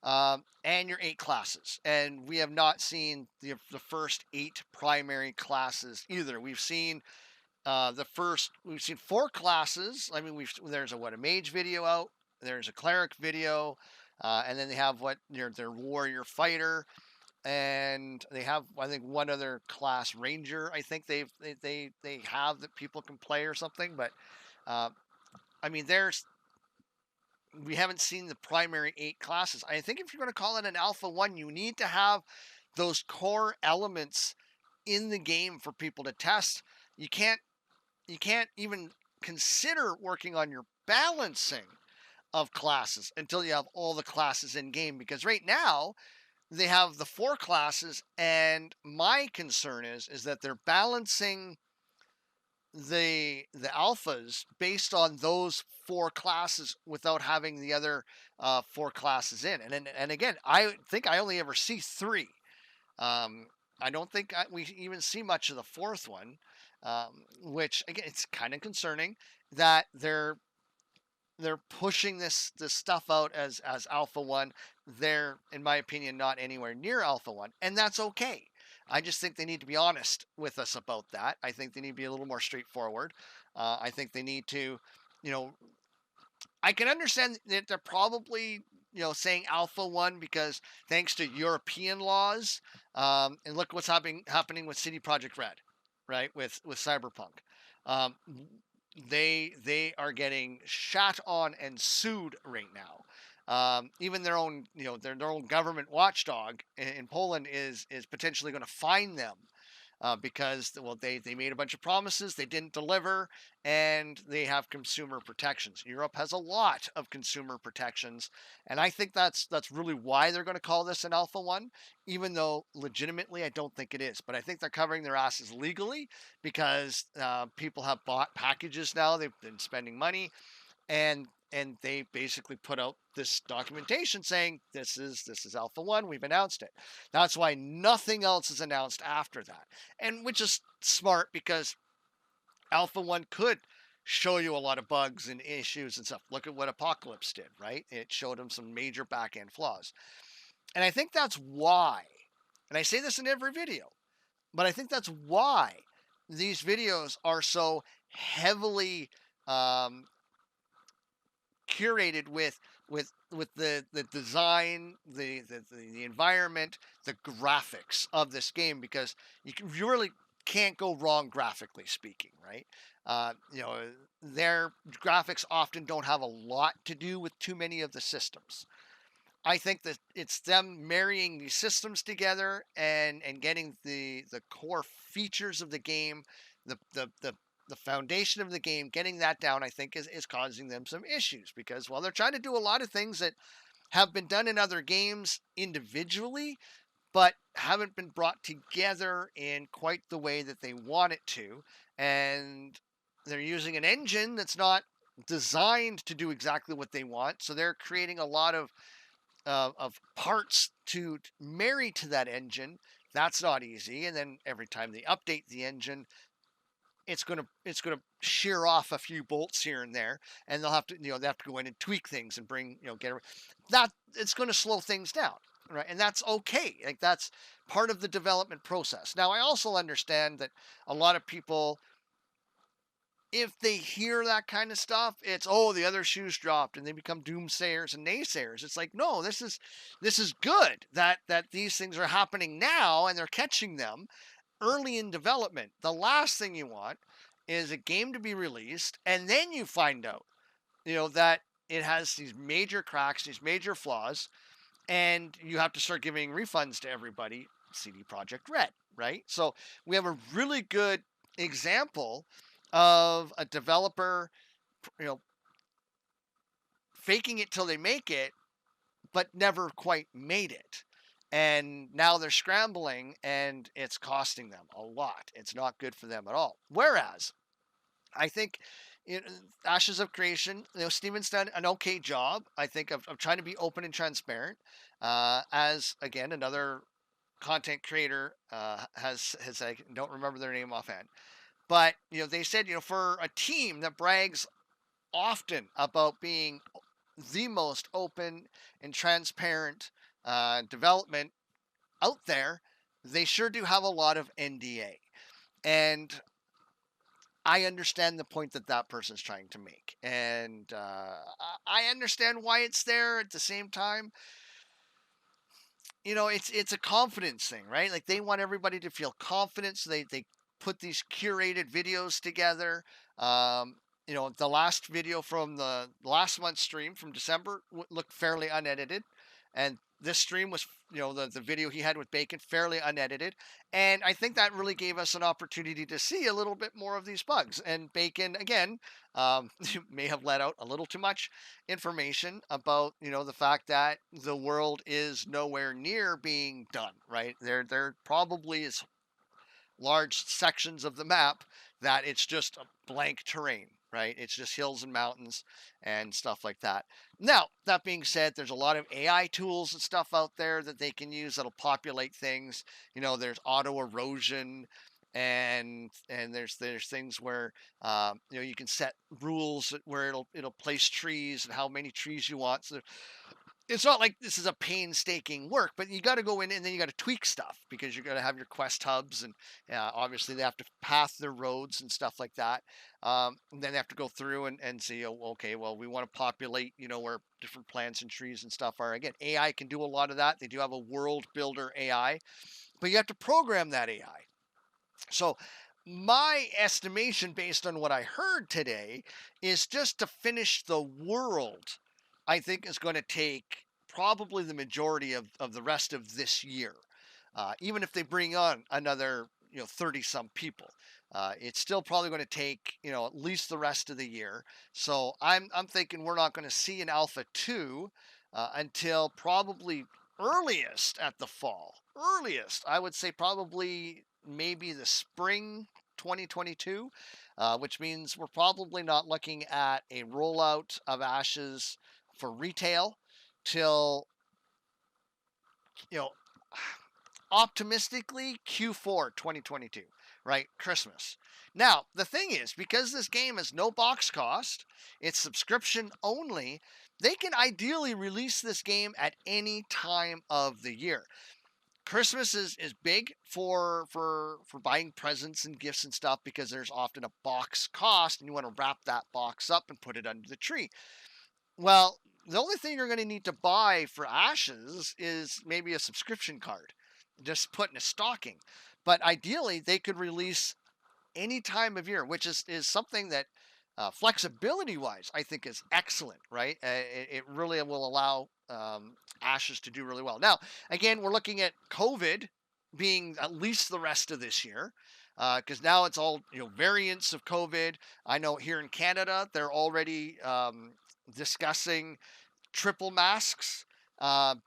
and your 8 classes. And we have not seen the first 8 primary classes either. We've seen we've seen 4 classes. I mean, there's a mage video out, there's a cleric video, and then they have their warrior fighter, and they have, I think, one other class, ranger. I think they have that people can play or something. But I mean, we haven't seen the primary 8 classes. I think if you're going to call it an alpha 1, you need to have those core elements in the game for people to test. You can't even consider working on your balancing of classes until you have all the classes in game, because right now they have the 4 classes, and my concern is that they're balancing the alphas based on those 4 classes without having the other 4 classes in. And again, I think I only ever see 3. I don't think we even see much of the 4th one, which, again, it's kind of concerning that they're pushing this stuff out as alpha 1. They're, in my opinion, not anywhere near alpha 1, and that's okay. I just think they need to be honest with us about that. I think they need to be a little more straightforward. I think they need to, I can understand that they're probably, saying alpha 1 because thanks to European laws, and look what's happening with City Project Red, right? With Cyberpunk. They are getting shat on and sued right now. Even their own, their own government watchdog in Poland is potentially going to fine them, because, well, they made a bunch of promises, they didn't deliver, and they have consumer protections. Europe has a lot of consumer protections, and I think that's really why they're going to call this an alpha 1, even though legitimately I don't think it is. But I think they're covering their asses legally, because people have bought packages now, they've been spending money, and they basically put out this documentation saying this is alpha 1, we've announced it. That's why nothing else is announced after that, and which is smart, because alpha 1 could show you a lot of bugs and issues and stuff. Look at what Apocalypse did, right? It showed them some major back-end flaws. And I think that's why, and I say this in every video, but I think that's why these videos are so heavily curated with the design, the environment, the graphics of this game, because you really can't go wrong graphically speaking, right? Their graphics often don't have a lot to do with too many of the systems. I think that it's them marrying these systems together and getting the core features of the game, the the foundation of the game, getting that down, I think is causing them some issues because while they're trying to do a lot of things that have been done in other games individually, but haven't been brought together in quite the way that they want it to. And they're using an engine that's not designed to do exactly what they want. So they're creating a lot of parts to marry to that engine. That's not easy. And then every time they update the engine, it's gonna shear off a few bolts here and there, and they'll have to they have to go in and tweak things and bring get that it's going to slow things down, right? And that's okay. Like that's part of the development process. Now I also understand that a lot of people, if they hear that kind of stuff, it's the other shoe's dropped, and they become doomsayers and naysayers. It's like no, this is good that these things are happening now and they're catching them early in development. The last thing you want is a game to be released and then you find out, that it has these major cracks, these major flaws, and you have to start giving refunds to everybody. CD Projekt Red, right? So we have a really good example of a developer, you know, faking it till they make it, but never quite made it. And now they're scrambling and it's costing them a lot. It's not good for them at all. Whereas I think Ashes of Creation, Steven's done an okay job, I think, of trying to be open and transparent. As again, another content creator has I don't remember their name offhand, but they said for a team that brags often about being the most open and transparent development out there, they sure do have a lot of NDA. And I understand the point that person's trying to make. And I understand why it's there. At the same time, it's a confidence thing, right? Like they want everybody to feel confident, so they put these curated videos together. The last video from the last month's stream from December looked fairly unedited, and this stream was, the video he had with Bacon, fairly unedited. And I think that really gave us an opportunity to see a little bit more of these bugs. And Bacon, again, may have let out a little too much information about, the fact that the world is nowhere near being done, right? There probably is large sections of the map that it's just a blank terrain, right? It's just hills and mountains and stuff like that. Now, that being said, there's a lot of AI tools and stuff out there that they can use that'll populate things. There's auto erosion, and there's things where you can set rules where it'll place trees and how many trees you want. So it's not like this is a painstaking work, but you got to go in and then you got to tweak stuff because you're going to have your quest hubs, and obviously they have to path their roads and stuff like that. And then they have to go through and see, okay, well, we want to populate, where different plants and trees and stuff are. Again, AI can do a lot of that. They do have a world builder AI, but you have to program that AI. So my estimation based on what I heard today is just to finish the world, I think is going to take probably the majority of the rest of this year. Even if they bring on another 30 some people, it's still probably going to take at least the rest of the year. So I'm thinking we're not going to see an alpha 2 until probably earliest at the fall. Earliest, I would say probably maybe the spring 2022, which means we're probably not looking at a rollout of Ashes for retail till, you know, optimistically Q4 2022, right? Christmas. Now, the thing is, because this game has no box cost, it's subscription only, they can ideally release this game at any time of the year. Christmas is big for buying presents and gifts and stuff because there's often a box cost and you want to wrap that box up and put it under the tree. Well, the only thing you're going to need to buy for Ashes is maybe a subscription card, just put in a stocking. But ideally, they could release any time of year, which is something that flexibility-wise, I think is excellent, right? It really will allow Ashes to do really well. Now, again, we're looking at COVID being at least the rest of this year. because now it's all variants of COVID. I know here in Canada they're already discussing triple masks,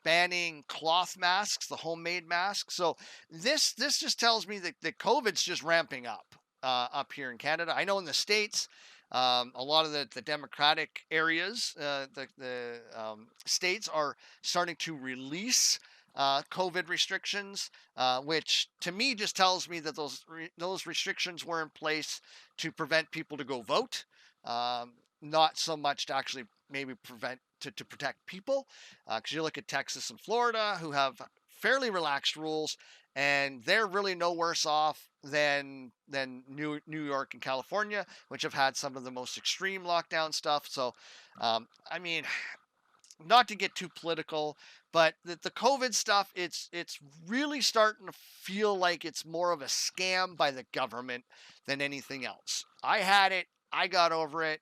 banning cloth masks, the homemade masks. So this just tells me that COVID's just ramping up here in Canada. I know in the States, a lot of the Democratic areas, the states are starting to release COVID restrictions, which to me just tells me that those restrictions were in place to prevent people to go vote, not so much to actually maybe to protect people, because you look at Texas and Florida, who have fairly relaxed rules, and they're really no worse off than New York and California, which have had some of the most extreme lockdown stuff. So, I mean, not to get too political, but the COVID stuff, it's really starting to feel like it's more of a scam by the government than anything else. I had it, I got over it.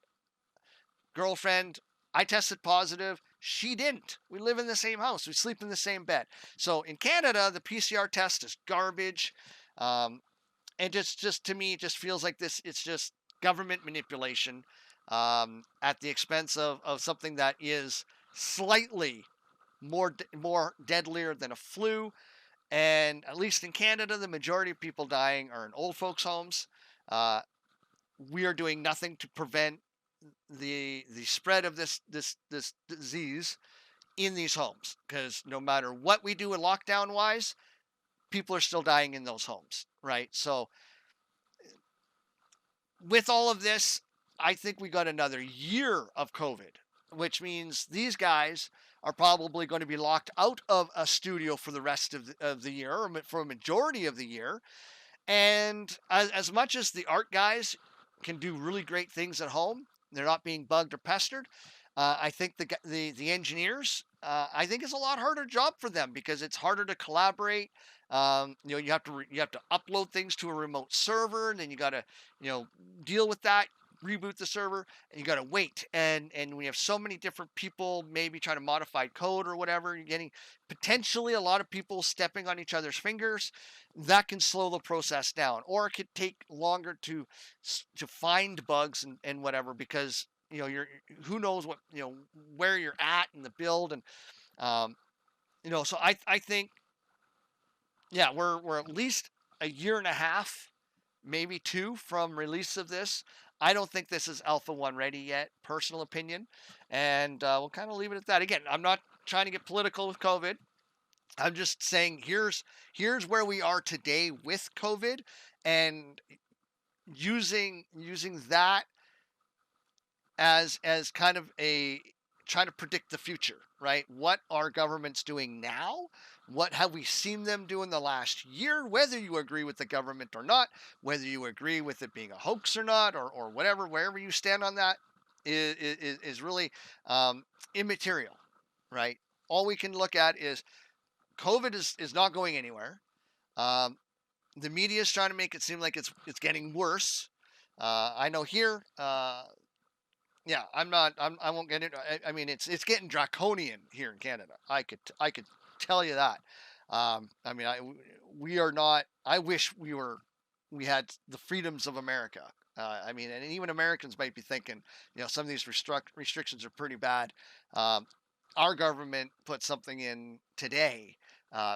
Girlfriend, I tested positive. She didn't. We live in the same house. We sleep in the same bed. So in Canada, the PCR test is garbage. And just to me, it just feels like this. It's just government manipulation at the expense of something that is slightly more deadlier than a flu. And at least in Canada, the majority of people dying are in old folks' homes. Uh, we are doing nothing to prevent the spread of this disease in these homes, because no matter what we do in lockdown wise, people are still dying in those homes, right? So with all of this, I think we got another year of COVID, which means these guys are probably going to be locked out of a studio for the rest of the year, or for a majority of the year. And as much as the art guys can do really great things at home, they're not being bugged or pestered. I think the engineers, I think it's a lot harder job for them, because it's harder to collaborate. You have to upload things to a remote server, and then you got to deal with that, reboot the server, and you got to wait. And we have so many different people maybe trying to modify code or whatever. You're getting potentially a lot of people stepping on each other's fingers. That can slow the process down, or it could take longer to find bugs and whatever, because you're who knows what where you're at in the build. And so I think, yeah, we're at least a year and a half, maybe two, from release of this. I don't think this is Alpha 1 ready yet, personal opinion. And we'll kind of leave it at that. Again, I'm not trying to get political with COVID. I'm just saying here's where we are today with COVID, and using that as kind of a trying to predict the future, right? What are governments doing now? What have we seen them do in the last year? Whether you agree with the government or not, whether you agree with it being a hoax or not, or whatever, wherever you stand on that is really immaterial, right? All we can look at is COVID is not going anywhere. The media is trying to make it seem like it's getting worse. I know here, yeah, I won't get into. I mean, it's getting draconian here in Canada. I could tell you that. I mean, we are not. I wish we had the freedoms of America. I mean, and even Americans might be thinking, some of these restrictions are pretty bad. Our government put something in today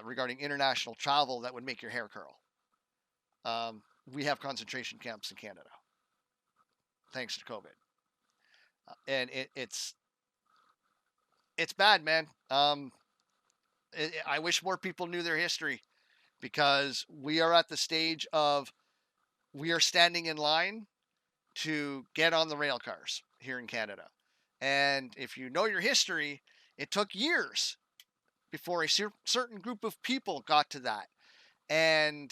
regarding international travel that would make your hair curl. We have concentration camps in Canada, thanks to COVID. And it's bad, man. I wish more people knew their history, because we are at the stage of we are standing in line to get on the rail cars here in Canada. And if you know your history, it took years before a certain group of people got to that. And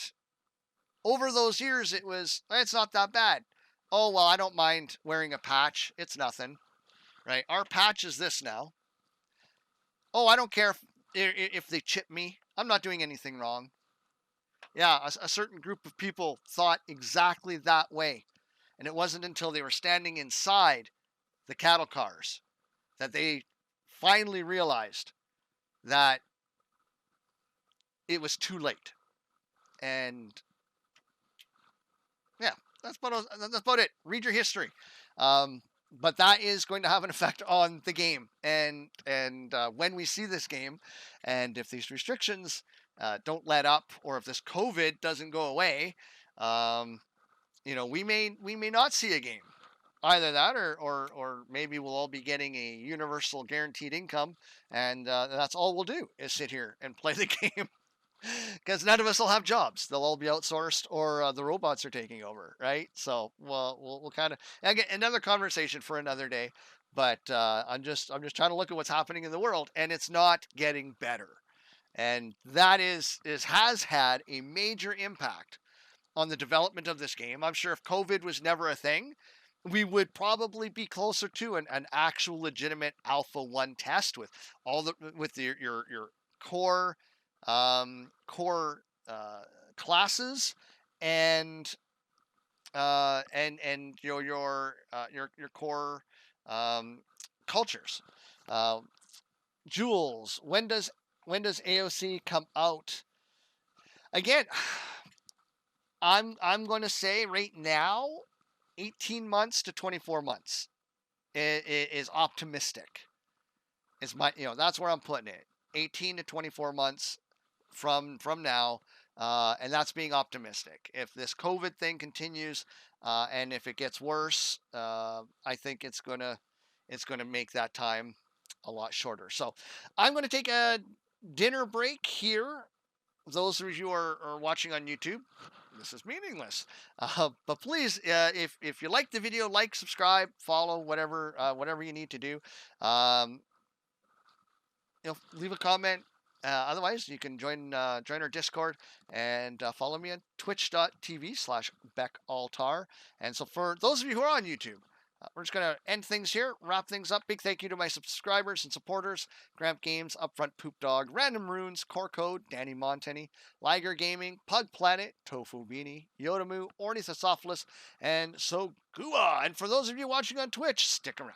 over those years, it's not that bad. Oh, well, I don't mind wearing a patch. It's nothing, right? Our patch is this now. Oh, I don't care if they chip me. I'm not doing anything wrong. Yeah, a certain group of people thought exactly that way. And it wasn't until they were standing inside the cattle cars that they finally realized that it was too late. And Yeah, that's about it. Read your history. But that is going to have an effect on the game, and when we see this game, and if these restrictions don't let up, or if this COVID doesn't go away, um, we may not see a game. Either that, or maybe we'll all be getting a universal guaranteed income, and that's all we'll do is sit here and play the game because none of us will have jobs. They'll all be outsourced, or the robots are taking over, right? So, well, we'll kind of again another conversation for another day. But I'm just trying to look at what's happening in the world, and it's not getting better, and that is has had a major impact on the development of this game. I'm sure if COVID was never a thing, we would probably be closer to an actual legitimate Alpha 1 test with all the with your core core classes, and your core um, cultures. Uh, Jules, when does AOC come out? Again, I'm going to say right now, 18 months to 24 months is optimistic. Is my that's where I'm putting it. 18 to 24 months from now, and that's being optimistic. If this COVID thing continues, and if it gets worse, I think it's gonna make that time a lot shorter. So I'm going to take a dinner break here. Those of you who are watching on YouTube, this is meaningless. But please, if you like the video, like, subscribe, follow, whatever you need to do. Um, leave a comment. Otherwise, you can join our Discord, and follow me on twitch.tv/BeckAltar. And so for those of you who are on YouTube, we're just going to end things here, wrap things up. Big thank you to my subscribers and supporters: Gramp Games, Upfront Poop Dog, Random Runes, Core Code, Danny Montany, Liger Gaming, Pug Planet, Tofu Beanie, Yodamu, Ornithosophalus, and Sogua. And for those of you watching on Twitch, stick around.